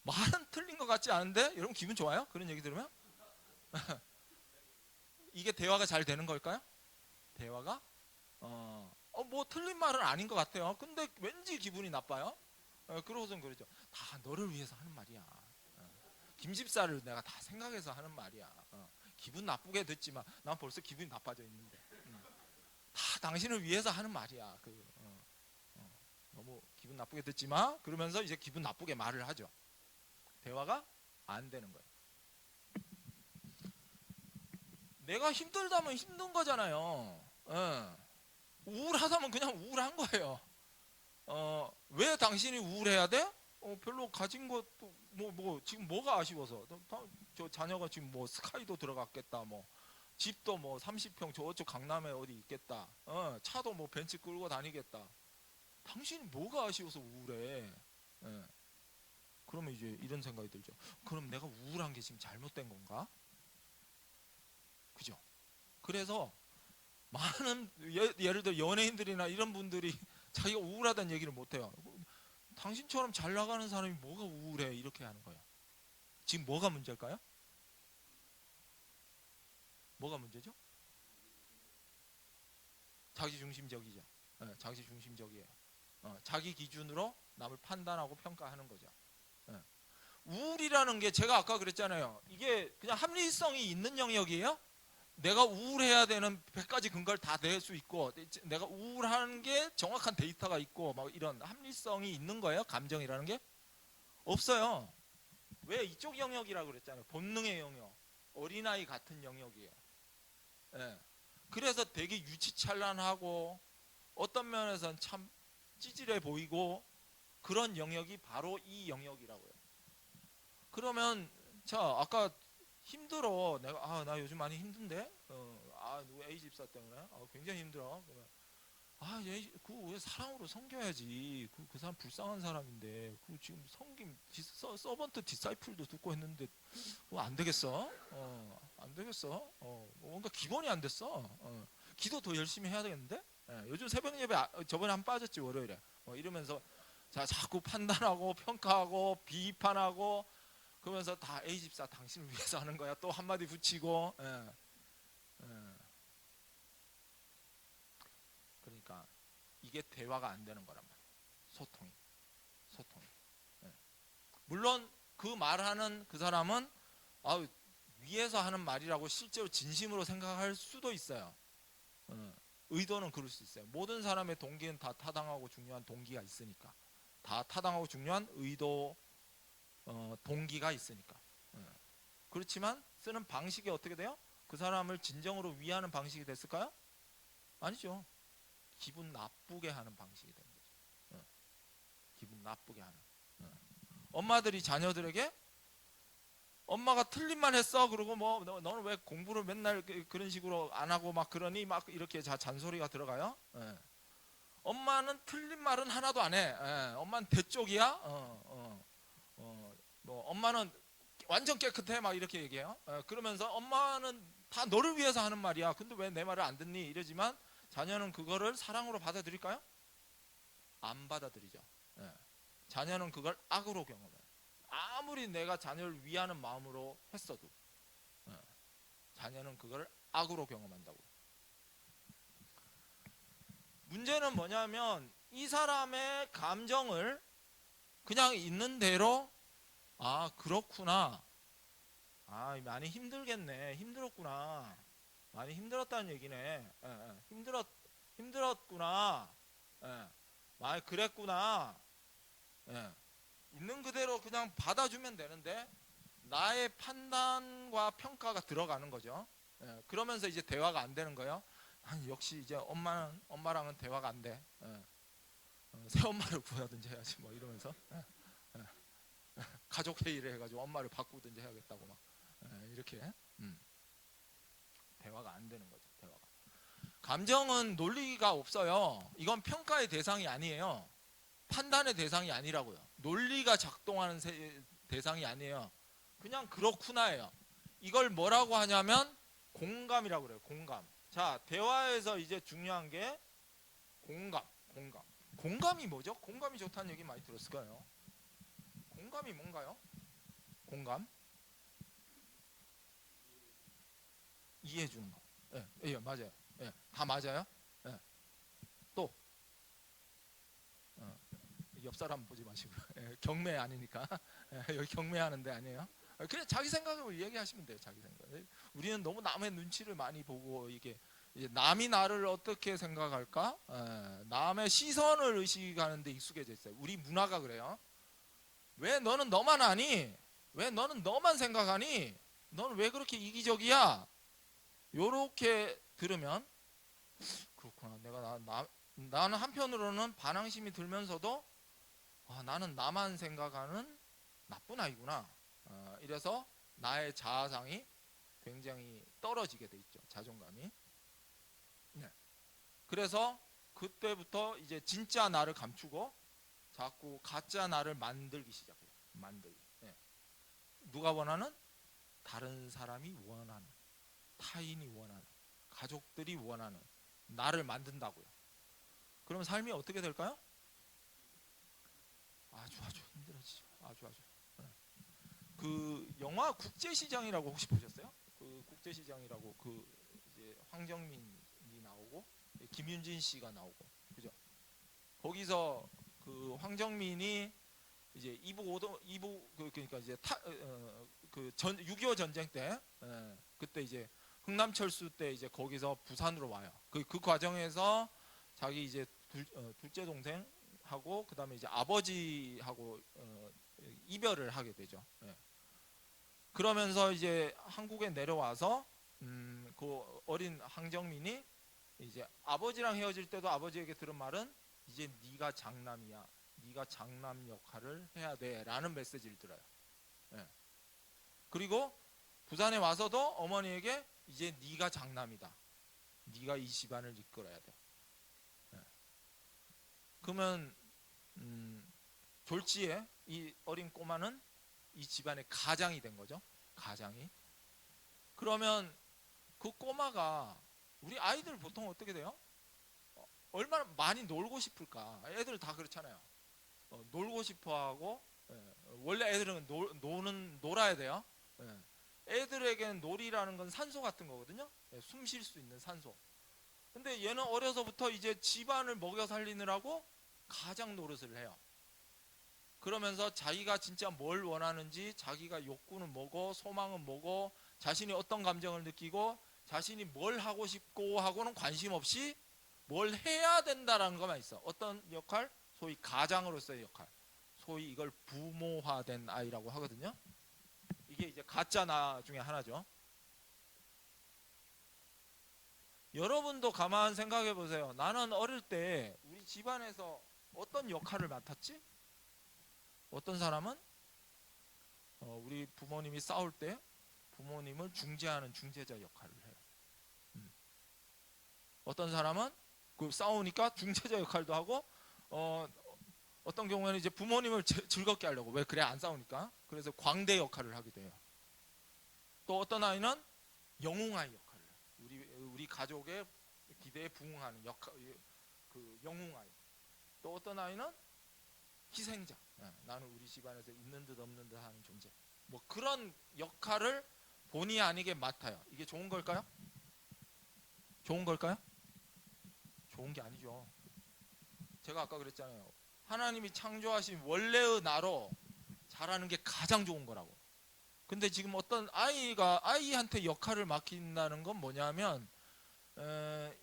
말은 틀린 것 같지 않은데 여러분 기분 좋아요? 그런 얘기 들으면? 이게 대화가 잘 되는 걸까요? 대화가? 뭐 틀린 말은 아닌 것 같아요. 근데 왠지 기분이 나빠요. 그러고선 그러죠. 다 너를 위해서 하는 말이야. 김 집사를 내가 다 생각해서 하는 말이야. 기분 나쁘게 듣지만 난 벌써 기분이 나빠져 있는데. 다 당신을 위해서 하는 말이야. 너무 기분 나쁘게 듣지 마. 그러면서 이제 기분 나쁘게 말을 하죠. 대화가 안 되는 거예요. 내가 힘들다면 힘든 거잖아요. 우울하다면 그냥 우울한 거예요. 왜 당신이 우울해야 돼? 별로 가진 것도 지금 뭐가 아쉬워서? 저 자녀가 지금 뭐 스카이도 들어갔겠다, 뭐 집도 뭐 30평 저쪽 강남에 어디 있겠다, 차도 뭐 벤츠 끌고 다니겠다. 당신이 뭐가 아쉬워서 우울해? 그러면 이제 이런 생각이 들죠. 그럼 내가 우울한 게 지금 잘못된 건가? 그죠? 그래서 많은 예를 들어 연예인들이나 이런 분들이 자기가 우울하다는 얘기를 못해요. 당신처럼 잘 나가는 사람이 뭐가 우울해? 이렇게 하는 거예요. 지금 뭐가 문제일까요? 뭐가 문제죠? 자기중심적이죠. 자기중심적이에요. 자기 기준으로 남을 판단하고 평가하는 거죠. 우울이라는 게 제가 아까 그랬잖아요. 이게 그냥 합리성이 있는 영역이에요. 내가 우울해야 되는 100가지 근거를 다 낼 수 있고, 내가 우울한 게 정확한 데이터가 있고, 막 이런 합리성이 있는 거예요. 감정이라는 게 없어요. 왜? 이쪽 영역이라고 그랬잖아요. 본능의 영역, 어린아이 같은 영역이에요. 그래서 되게 유치찬란하고 어떤 면에서는 참 찌질해 보이고 그런 영역이 바로 이 영역이라고요. 그러면 자, 아까 힘들어. 내가 나 요즘 많이 힘든데. 누구 A 집사 때문에 굉장히 힘들어. 그러면 왜 사랑으로 섬겨야지. 그 사람 불쌍한 사람인데. 지금 섬김 서번트 디사이플도 듣고 했는데 안 되겠어? 안 되겠어? 뭔가 기본이 안 됐어. 기도 더 열심히 해야 되겠는데? 요즘 새벽 예배 저번에 한 빠졌지 월요일에. 이러면서 자꾸 판단하고 평가하고 비판하고 그러면서 다 A 집사 당신을 위해서 하는 거야. 또 한마디 붙이고. 그러니까 이게 대화가 안 되는 거란 말이에요. 소통이. 물론 그 말하는 그 사람은 위해서 하는 말이라고 실제로 진심으로 생각할 수도 있어요. 의도는 그럴 수 있어요. 모든 사람의 동기는 다 타당하고 중요한 동기가 있으니까. 다 타당하고 중요한 의도, 동기가 있으니까. 그렇지만 쓰는 방식이 어떻게 돼요? 그 사람을 진정으로 위하는 방식이 됐을까요? 아니죠. 기분 나쁘게 하는 방식이 된 거죠. 기분 나쁘게 하는. 엄마들이 자녀들에게 엄마가 틀린 말 했어. 그러고 뭐 너는 왜 공부를 맨날 그런 식으로 안 하고 막 그러니 막 이렇게 잔소리가 들어가요. 엄마는 틀린 말은 하나도 안 해. 엄마는 대쪽이야. 뭐 엄마는 완전 깨끗해. 막 이렇게 얘기해요. 그러면서 엄마는 다 너를 위해서 하는 말이야. 근데 왜 내 말을 안 듣니? 이러지만 자녀는 그거를 사랑으로 받아들일까요? 안 받아들이죠. 자녀는 그걸 악으로 경험해요. 아무리 내가 자녀를 위하는 마음으로 했어도 자녀는 그걸 악으로 경험한다고요. 문제는 뭐냐면 이 사람의 감정을 그냥 있는 대로 아 그렇구나, 아 많이 힘들겠네, 힘들었구나, 많이 힘들었다는 얘기네, 힘들었구나, 많이 그랬구나, 있는 그대로 그냥 받아주면 되는데 나의 판단과 평가가 들어가는 거죠. 그러면서 이제 대화가 안 되는 거예요. 아니, 역시 이제 엄마랑은 대화가 안 돼. 새 엄마를 구하든지 해야지 뭐 이러면서 가족 회의를 해가지고 엄마를 바꾸든지 해야겠다고 막 이렇게 대화가 안 되는 거죠. 대화가. 감정은 논리가 없어요. 이건 평가의 대상이 아니에요. 판단의 대상이 아니라고요. 논리가 작동하는 대상이 아니에요. 그냥 그렇구나예요. 이걸 뭐라고 하냐면 공감이라고 그래요. 공감. 자, 대화에서 이제 중요한 게 공감. 공감이 뭐죠? 공감이 좋다는 얘기 많이 들었을 거예요. 공감이 뭔가요? 공감? 이해해 주는 거. 예, 맞아요. 다 맞아요. 또 옆 사람 보지 마시고 경매 아니니까 여기 경매하는 데 아니에요. 그냥 자기 생각을 얘기하시면 돼요. 자기 생각. 우리는 너무 남의 눈치를 많이 보고 이게 이제 남이 나를 어떻게 생각할까? 남의 시선을 의식하는 데 익숙해져 있어요. 우리 문화가 그래요. 왜 너는 너만 아니? 왜 너는 너만 생각하니? 너는 왜 그렇게 이기적이야? 요렇게 들으면 그렇구나. 나는 한편으로는 반항심이 들면서도 나는 나만 생각하는 나쁜 아이구나. 이래서 나의 자아상이 굉장히 떨어지게 돼 있죠. 자존감이. 네. 그래서 그때부터 이제 진짜 나를 감추고 자꾸 가짜 나를 만들기 시작해요. 만들기. 누가 원하는? 다른 사람이 원하는, 타인이 원하는, 가족들이 원하는 나를 만든다고요. 그럼 삶이 어떻게 될까요? 아주 힘들어지죠. 아주. 그 영화 국제시장이라고 혹시 보셨어요? 그 국제시장이라고 그 이제 황정민이 나오고 김윤진 씨가 나오고 그죠? 거기서 그 황정민이 이제 그러니까 이제 6.25 전쟁 때 그때 이제 흥남철수 때 이제 거기서 부산으로 와요. 그 과정에서 자기 이제 둘째 동생하고 그다음에 이제 아버지하고 이별을 하게 되죠. 그러면서 이제 한국에 내려와서 그 어린 황정민이 이제 아버지랑 헤어질 때도 아버지에게 들은 말은 이제 네가 장남이야. 네가 장남 역할을 해야 돼라는 메시지를 들어요. 그리고 부산에 와서도 어머니에게 이제 네가 장남이다. 네가 이 집안을 이끌어야 돼. 그러면 졸지에 이 어린 꼬마는 이 집안의 가장이 된 거죠. 가장이. 그러면 그 꼬마가 우리 아이들 보통 어떻게 돼요? 얼마나 많이 놀고 싶을까? 애들 다 그렇잖아요. 놀고 싶어하고 원래 애들은 놀아야 돼요. 애들에게는 놀이라는 건 산소 같은 거거든요. 숨 쉴 수 있는 산소. 근데 얘는 어려서부터 이제 집안을 먹여 살리느라고 가장 노릇을 해요. 그러면서 자기가 진짜 뭘 원하는지, 자기가 욕구는 뭐고 소망은 뭐고 자신이 어떤 감정을 느끼고 자신이 뭘 하고 싶고 하고는 관심 없이 뭘 해야 된다라는 것만 있어. 어떤 역할? 소위 가장으로서의 역할. 소위 이걸 부모화된 아이라고 하거든요. 이게 이제 가짜 나 중에 하나죠. 여러분도 가만 생각해 보세요. 나는 어릴 때 우리 집안에서 어떤 역할을 맡았지? 어떤 사람은 우리 부모님이 싸울 때 부모님을 중재하는 중재자 역할을 해요. 어떤 사람은 그 싸우니까 중재자 역할도 하고 어떤 경우에는 이제 부모님을 즐겁게 하려고 왜 그래 안 싸우니까 그래서 광대 역할을 하게 돼요. 또 어떤 아이는 영웅아이 역할을 해요. 우리 가족의 기대에 부응하는 역할 그 영웅아이. 또 어떤 아이는 희생자. 나는 우리 집안에서 있는 듯 없는 듯 하는 존재. 뭐 그런 역할을 본의 아니게 맡아요. 이게 좋은 걸까요? 좋은 걸까요? 좋은 게 아니죠. 제가 아까 그랬잖아요. 하나님이 창조하신 원래의 나로 자라는 게 가장 좋은 거라고. 근데 지금 어떤 아이한테 역할을 맡긴다는 건 뭐냐면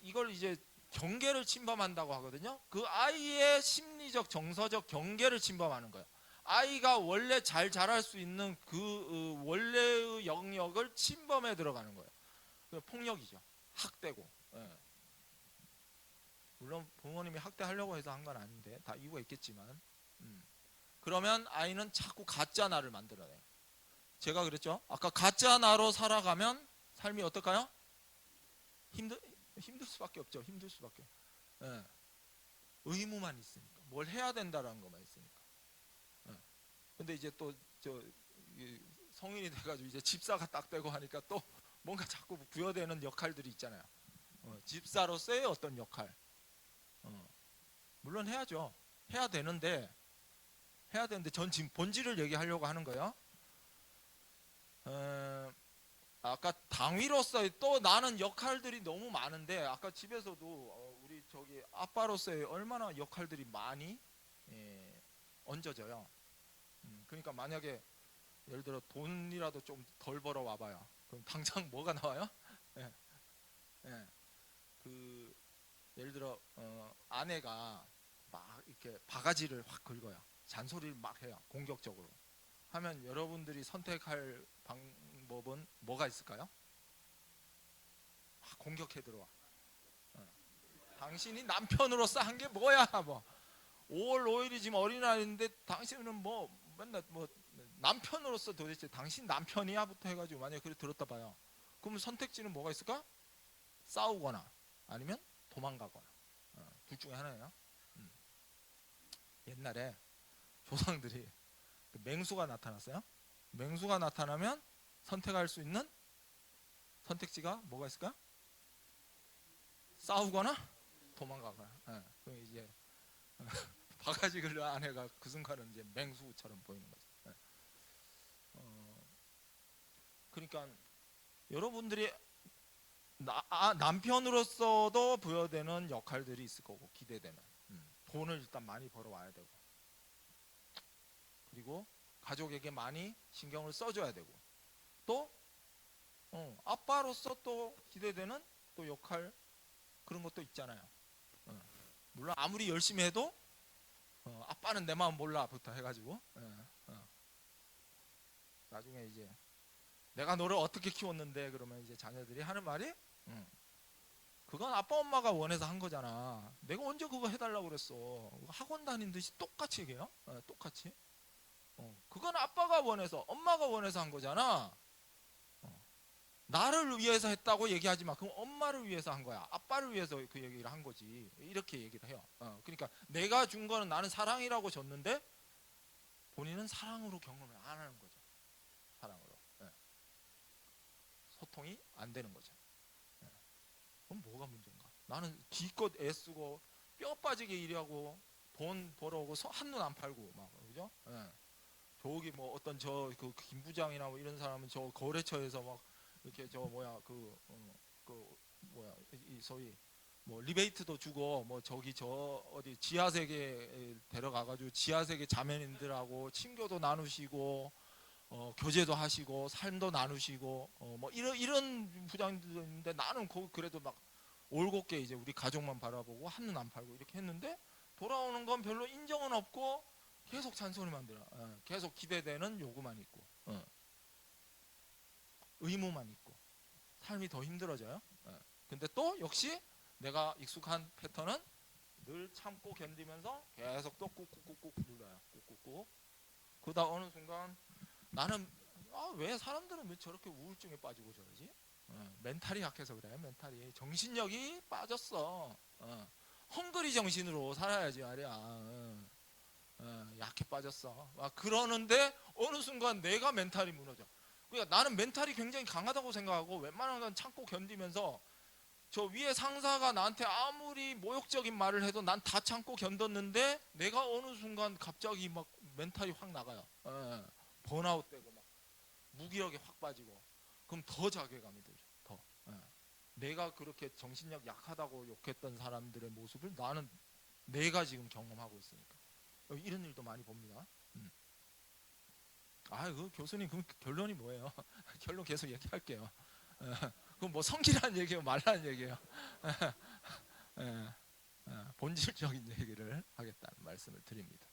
이걸 이제 경계를 침범한다고 하거든요. 그 아이의 심리적 정서적 경계를 침범하는 거예요. 아이가 원래 잘 자랄 수 있는 그 원래의 영역을 침범해 들어가는 거예요. 폭력이죠. 학대고. 물론 부모님이 학대하려고 해서 한 건 아닌데 다 이유가 있겠지만 그러면 아이는 자꾸 가짜 나를 만들어내요. 제가 그랬죠. 아까 가짜 나로 살아가면 삶이 어떨까요? 힘들 수밖에 없죠. 힘들 수밖에. 의무만 있으니까 뭘 해야 된다라는 것만 있으니까. 근데 이제 또 성인이 돼가지고 이제 집사가 딱 되고 하니까 또 뭔가 자꾸 부여되는 역할들이 있잖아요. 집사로서의 어떤 역할. 물론 해야죠. 해야 되는데 전 지금 본질을 얘기하려고 하는 거예요. 아까 당위로서의 또 나는 역할들이 너무 많은데 아까 집에서도 우리 저기 아빠로서의 얼마나 역할들이 많이 얹어져요. 그러니까 만약에 예를 들어 돈이라도 좀 덜 벌어 와봐요. 그럼 당장 뭐가 나와요? 그 예를 들어 아내가 막 이렇게 바가지를 확 긁어요. 잔소리를 막 해요. 공격적으로. 하면 여러분들이 선택할 방법은 뭐가 있을까요? 공격해 들어와. 당신이 남편으로서 한 게 뭐야? 뭐 5월 5일이 지금 어린이날인데 당신은 뭐 맨날 뭐 남편으로서 도대체 당신 남편이야부터 해가지고 만약에 그래 들었다 봐요. 그럼 선택지는 뭐가 있을까? 싸우거나 아니면 도망가거나 둘 중에 하나예요. 옛날에 조상들이 그 맹수가 나타났어요. 맹수가 나타나면 선택할 수 있는 선택지가 뭐가 있을까? 싸우거나 도망가거나. 그럼 이제 바가지 긁는 아내가 그 순간은 이제 맹수처럼 보이는 거죠. 그러니까 여러분들이 남편으로서도 부여되는 역할들이 있을 거고 기대되는 돈을 일단 많이 벌어와야 되고 그리고 가족에게 많이 신경을 써줘야 되고 또 아빠로서 또 기대되는 또 역할 그런 것도 있잖아요. 물론 아무리 열심히 해도 아빠는 내 마음 몰라부터 해가지고 나중에 이제 내가 너를 어떻게 키웠는데 그러면 이제 자녀들이 하는 말이 그건 아빠 엄마가 원해서 한 거잖아. 내가 언제 그거 해달라고 그랬어. 학원 다닌 듯이 똑같이 얘기해요. 똑같이. 그건 아빠가 원해서 엄마가 원해서 한 거잖아. 나를 위해서 했다고 얘기하지 마. 그럼 엄마를 위해서 한 거야. 아빠를 위해서 그 얘기를 한 거지. 이렇게 얘기를 해요. 그러니까 내가 준 거는 나는 사랑이라고 줬는데 본인은 사랑으로 경험을 안 하는 거죠. 사랑으로. 소통이 안 되는 거죠. 그럼 뭐가 문제인가? 나는 기껏 애쓰고 뼈 빠지게 일하고 돈 벌어오고 한눈 안 팔고 막 그죠? 저기 뭐 어떤 그 김 부장이나 뭐 이런 사람은 저 거래처에서 막 이렇게 저 뭐야 이 소위 뭐 리베이트도 주고 뭐 저기 저 어디 지하세계 데려가가지고 지하세계 자매님들하고 친교도 나누시고 교제도 하시고 삶도 나누시고 뭐 이런 부장님들도 있는데 나는 그래도 막 올곧게 이제 우리 가족만 바라보고 한눈 안 팔고 이렇게 했는데 돌아오는 건 별로 인정은 없고 계속 잔소리만 들어. 계속 기대되는 요구만 있고 의무만 있고 삶이 더 힘들어져요. 근데 또 역시 내가 익숙한 패턴은 늘 참고 견디면서 계속 또 꾹꾹꾹꾹 눌러요. 꾹꾹꾹. 그러다 어느 순간 나는 왜 사람들은 왜 저렇게 우울증에 빠지고 저러지? 멘탈이 약해서 그래. 멘탈이 정신력이 빠졌어. 헝그리 정신으로 살아야지 말이야. 약해 빠졌어. 그러는데 어느 순간 내가 멘탈이 무너져. 그러니까 나는 멘탈이 굉장히 강하다고 생각하고 웬만한 건 참고 견디면서 저 위에 상사가 나한테 아무리 모욕적인 말을 해도 난 다 참고 견뎠는데 내가 어느 순간 갑자기 막 멘탈이 확 나가요. 번아웃 되고 막 무기력이 확 빠지고 그럼 더 자괴감이 들죠. 더. 내가 그렇게 정신력 약하다고 욕했던 사람들의 모습을 나는 내가 지금 경험하고 있으니까 이런 일도 많이 봅니다. 그 교수님 그럼 결론이 뭐예요? 결론 계속 얘기할게요. 그럼 뭐 성질하는 얘기예요, 말라는 얘기예요. 본질적인 얘기를 하겠다는 말씀을 드립니다.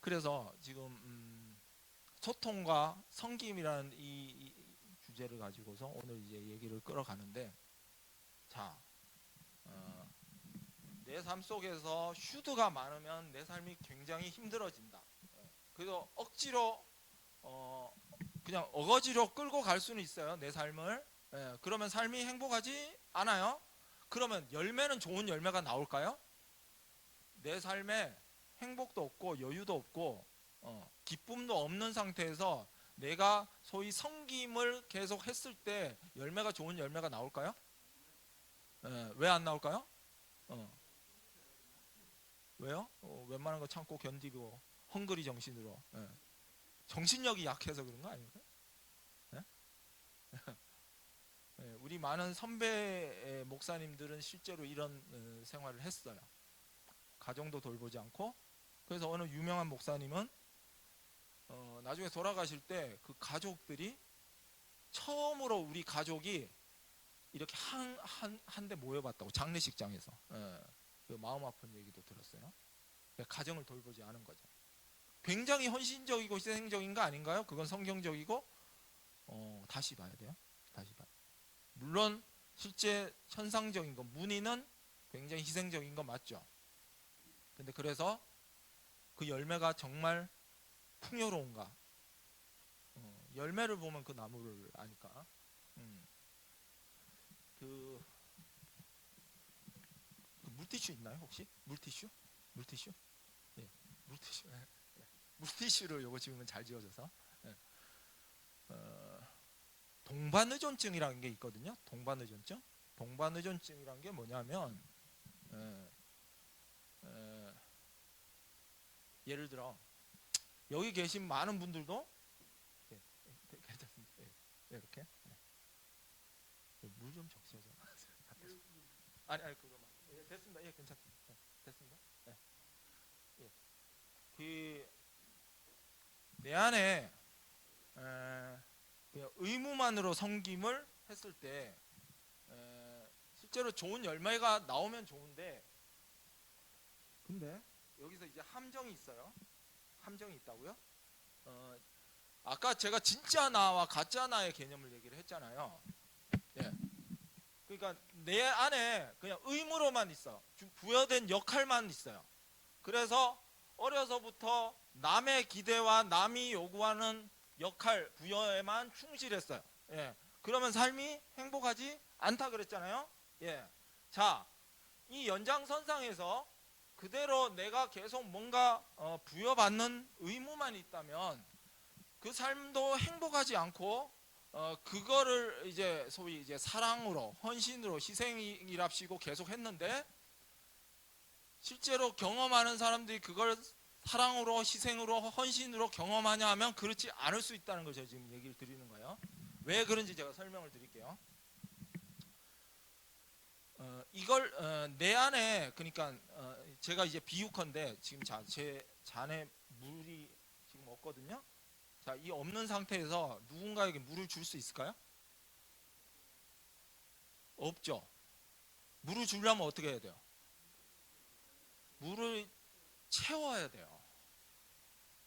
그래서 지금 소통과 섬김이라는 이 주제를 가지고서 오늘 이제 얘기를 끌어가는데, 자, 내 삶 속에서 슈드가 많으면 내 삶이 굉장히 힘들어진다. 그래서 억지로 그냥 어거지로 끌고 갈 수는 있어요, 내 삶을. 그러면 삶이 행복하지 않아요. 그러면 열매는 좋은 열매가 나올까요? 내 삶에 행복도 없고 여유도 없고 기쁨도 없는 상태에서 내가 소위 섬김을 계속 했을 때 열매가 좋은 열매가 나올까요? 왜 안 나올까요? 왜요? 웬만한 거 참고 견디고 헝그리 정신으로. 정신력이 약해서 그런 거 아닙니까? 우리 많은 선배 목사님들은 실제로 이런 생활을 했어요. 가정도 돌보지 않고. 그래서 어느 유명한 목사님은 나중에 돌아가실 때 그 가족들이 처음으로 우리 가족이 이렇게 한 대 모여봤다고, 장례식장에서. 그 마음 아픈 얘기도 들었어요. 가정을 돌보지 않은 거죠. 굉장히 헌신적이고 희생적인 거 아닌가요? 그건 성경적이고 다시 봐야 돼요. 다시 봐요. 물론 실제 현상적인 거, 문의는 굉장히 희생적인 거 맞죠. 근데 그래서 그 열매가 정말 풍요로운가? 열매를 보면 그 나무를 아니까. 그 물티슈 있나요 혹시? 물티슈? 물티슈? 예, 물티슈. 물티슈를 요거 지으면 잘 지어져서. 동반의존증이라는 게 있거든요. 동반의존증. 동반의존증이라는 게 뭐냐면 예를 들어 여기 계신 많은 분들도 괜찮습니다. 이렇게 물 좀 적셔서. 아니 그거만. 됐습니다. 괜찮습니다. 됐습니다. 내 안에 그냥 의무만으로 섬김을 했을 때 실제로 좋은 열매가 나오면 좋은데, 근데 여기서 이제 함정이 있어요. 함정이 있다고요? 아까 제가 진짜 나와 가짜 나의 개념을 얘기를 했잖아요. 그러니까 내 안에 그냥 의무로만 있어. 부여된 역할만 있어요. 그래서 어려서부터 남의 기대와 남이 요구하는 역할 부여에만 충실했어요. 그러면 삶이 행복하지 않다 그랬잖아요. 자, 이 연장선상에서 그대로 내가 계속 뭔가 부여받는 의무만 있다면 그 삶도 행복하지 않고 그거를 이제 소위 이제 사랑으로, 헌신으로, 희생이랍시고 계속 했는데, 실제로 경험하는 사람들이 그걸 사랑으로, 희생으로, 헌신으로 경험하냐 하면 그렇지 않을 수 있다는 걸 제가 지금 얘기를 드리는 거예요. 왜 그런지 제가 설명을 드릴게요. 이걸 내 안에, 그러니까 제가 이제 비유컨대 지금 제 잔에 물이 지금 없거든요. 자, 이 없는 상태에서 누군가에게 물을 줄 수 있을까요? 없죠. 물을 주려면 어떻게 해야 돼요? 물을 채워야 돼요.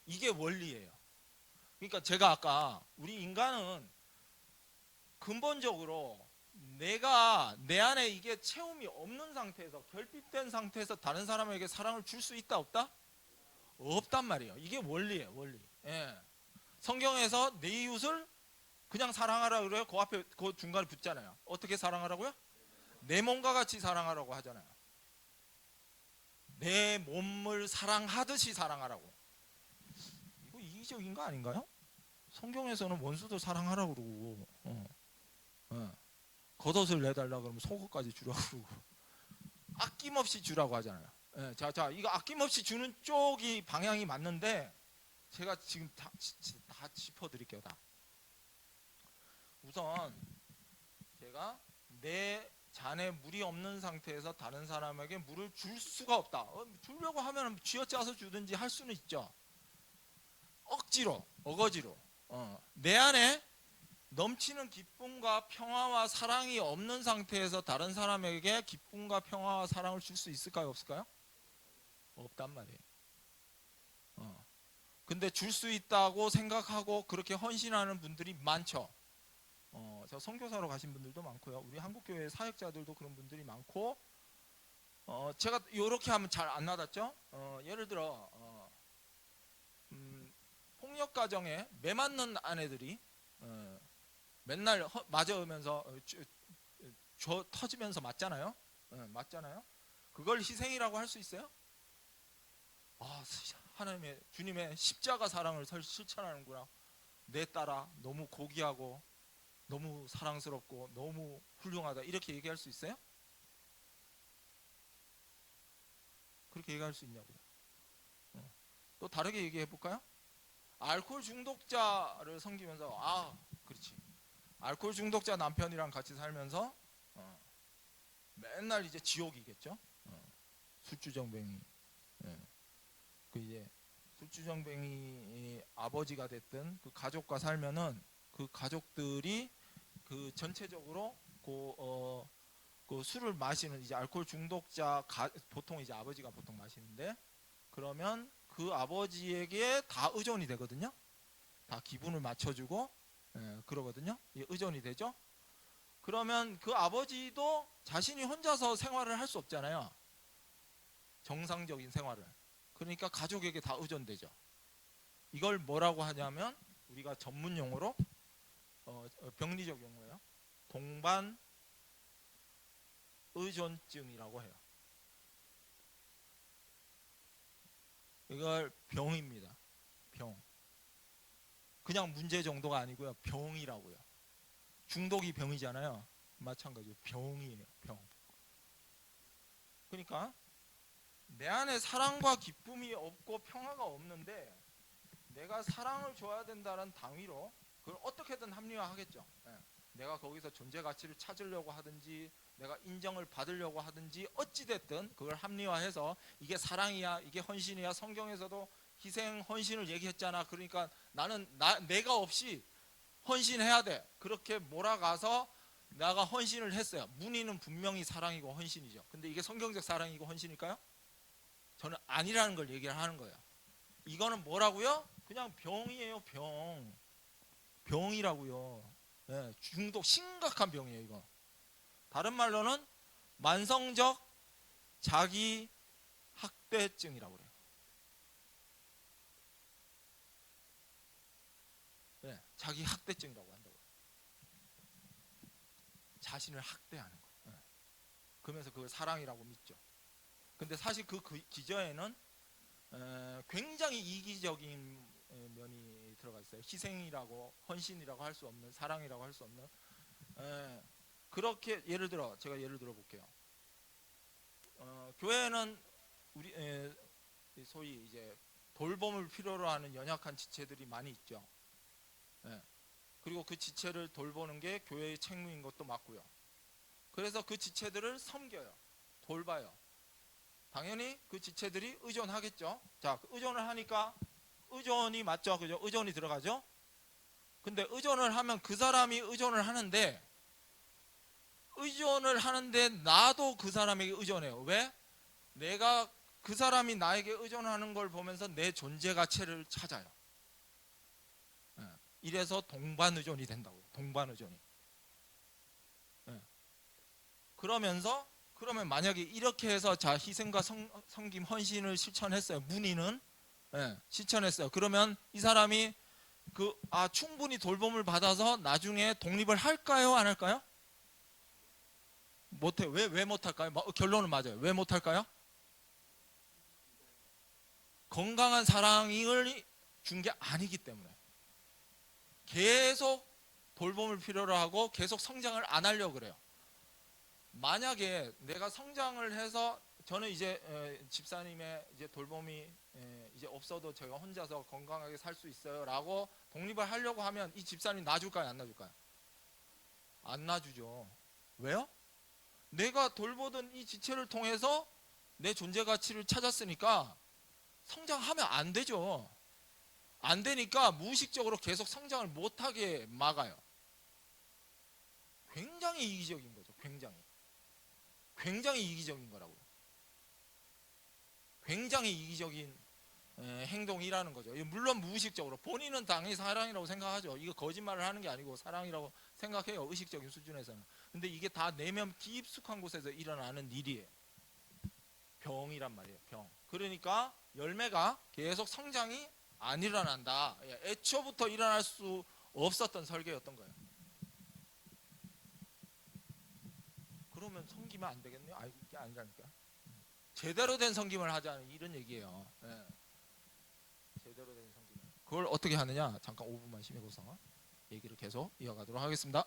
이게 원리예요. 그러니까 제가 아까 우리 인간은 근본적으로 내가 내 안에 이게 채움이 없는 상태에서, 결핍된 상태에서 다른 사람에게 사랑을 줄 수 있다 없다? 없단 말이에요. 이게 원리예요, 원리. 예. 성경에서 내 이웃을 그냥 사랑하라 그래요. 그 앞에 그 중간에 붙잖아요. 어떻게 사랑하라고요? 내 몸과 같이 사랑하라고 하잖아요. 내 몸을 사랑하듯이 사랑하라고. 이거 이기적인 거 아닌가요? 성경에서는 원수들 사랑하라고 그러고, 겉옷을 내달라 그러면 속옷까지 주라고 그러고, 아낌없이 주라고 하잖아요. 예, 자, 이거 아낌없이 주는 쪽이 방향이 맞는데, 제가 지금 다 짚어드릴게요, 다. 우선, 제가 내 잔에 물이 없는 상태에서 다른 사람에게 물을 줄 수가 없다. 주려고 하면 쥐어짜서 주든지 할 수는 있죠. 억지로, 어거지로. 내 안에 넘치는 기쁨과 평화와 사랑이 없는 상태에서 다른 사람에게 기쁨과 평화와 사랑을 줄 수 있을까요? 없을까요? 없단 말이에요. 근데 줄 수 있다고 생각하고 그렇게 헌신하는 분들이 많죠. 저 선교사로 가신 분들도 많고요. 우리 한국교회 사역자들도 그런 분들이 많고, 제가 이렇게 하면 잘 안 와닿죠? 예를 들어 폭력 가정에 매 맞는 아내들이 맨날 맞으면서 터지면서 맞잖아요. 맞잖아요. 그걸 희생이라고 할 수 있어요? 하나님의 주님의 십자가 사랑을 실천하는구나. 내 딸아 너무 고귀하고 너무 사랑스럽고 너무 훌륭하다 이렇게 얘기할 수 있어요? 그렇게 얘기할 수 있냐고요. 또 다르게 얘기해 볼까요? 알코올 중독자를 섬기면서 그렇지. 알코올 중독자 남편이랑 같이 살면서 맨날 이제 지옥이겠죠. 술주정뱅이. 그 이제 술주정뱅이 아버지가 됐든 그 가족과 살면은 그 가족들이 그 전체적으로 그 술을 마시는 이제 알코올 중독자 보통 이제 아버지가 보통 마시는데, 그러면 그 아버지에게 다 의존이 되거든요. 다 기분을 맞춰주고 그러거든요. 의존이 되죠. 그러면 그 아버지도 자신이 혼자서 생활을 할 수 없잖아요. 정상적인 생활을. 그러니까 가족에게 다 의존되죠. 이걸 뭐라고 하냐면 우리가 전문 용어로 병리적 용어예요. 동반 의존증이라고 해요. 이걸 병입니다. 병. 그냥 문제 정도가 아니고요. 병이라고요. 중독이 병이잖아요. 마찬가지로 병이에요. 병. 그러니까 내 안에 사랑과 기쁨이 없고 평화가 없는데 내가 사랑을 줘야 된다는 당위로 그걸 어떻게든 합리화하겠죠. 내가 거기서 존재 가치를 찾으려고 하든지 내가 인정을 받으려고 하든지 어찌됐든 그걸 합리화해서 이게 사랑이야, 이게 헌신이야. 성경에서도 희생, 헌신을 얘기했잖아. 그러니까 나는 내가 없이 헌신해야 돼. 그렇게 몰아가서 내가 헌신을 했어요. 문의는 분명히 사랑이고 헌신이죠. 근데 이게 성경적 사랑이고 헌신일까요? 저는 아니라는 걸 얘기를 하는 거예요. 이거는 뭐라고요? 그냥 병이에요. 병이라고요. 중독, 심각한 병이에요. 이거. 다른 말로는 만성적 자기 학대증이라고 그래요. 자기 학대증이라고 한다고요. 자신을 학대하는 거. 그러면서 그걸 사랑이라고 믿죠. 근데 사실 그 기저에는 굉장히 이기적인 면이 들어가 있어요. 희생이라고, 헌신이라고 할 수 없는, 사랑이라고 할 수 없는. 그렇게 제가 예를 들어 볼게요. 교회는 우리 소위 이제 돌봄을 필요로 하는 연약한 지체들이 많이 있죠. 그리고 그 지체를 돌보는 게 교회의 책무인 것도 맞고요. 그래서 그 지체들을 섬겨요. 돌봐요. 당연히 그 지체들이 의존하겠죠. 자, 의존을 하니까 의존이 맞죠? 그죠? 의존이 들어가죠? 근데 의존을 하면 그 사람이 의존을 하는데 나도 그 사람에게 의존해요. 왜? 내가 그 사람이 나에게 의존하는 걸 보면서 내 존재 가치를 찾아요. 이래서 동반 의존이 된다고요. 동반 의존이. 그러면 만약에 이렇게 해서 자 희생과 섬김 헌신을 실천했어요. 문의는 실천했어요. 그러면 이 사람이 충분히 돌봄을 받아서 나중에 독립을 할까요? 안 할까요? 못해. 왜 못할까요? 결론은 맞아요. 왜 못할까요? 건강한 사랑을 준 게 아니기 때문에. 계속 돌봄을 필요로 하고 계속 성장을 안 하려고 그래요. 만약에 내가 성장을 해서 저는 이제 집사님의 이제 돌봄이 이제 없어도 제가 혼자서 건강하게 살 수 있어요라고 독립을 하려고 하면 이 집사님 놔줄까요? 안 놔줄까요? 안 놔주죠. 왜요? 내가 돌보던 이 지체를 통해서 내 존재 가치를 찾았으니까 성장하면 안 되죠. 안 되니까 무의식적으로 계속 성장을 못하게 막아요. 굉장히 이기적인 거죠. 굉장히 이기적인 거라고요. 굉장히 이기적인 행동이라는 거죠. 물론 무의식적으로 본인은 당연히 사랑이라고 생각하죠. 이거 거짓말을 하는 게 아니고 사랑이라고 생각해요. 의식적인 수준에서는. 근데 이게 다 내면 깊숙한 곳에서 일어나는 일이에요. 병이란 말이에요. 병. 그러니까 열매가 계속 성장이 안 일어난다. 애초부터 일어날 수 없었던 설계였던 거예요. 그러면 섬기면 안 되겠네요. 이게 아니라니까. 제대로 된 섬김을 하자는 이런 얘기예요. 제대로 된 섬김. 그걸 어떻게 하느냐? 잠깐 5분만 쉬고서 얘기를 계속 이어가도록 하겠습니다.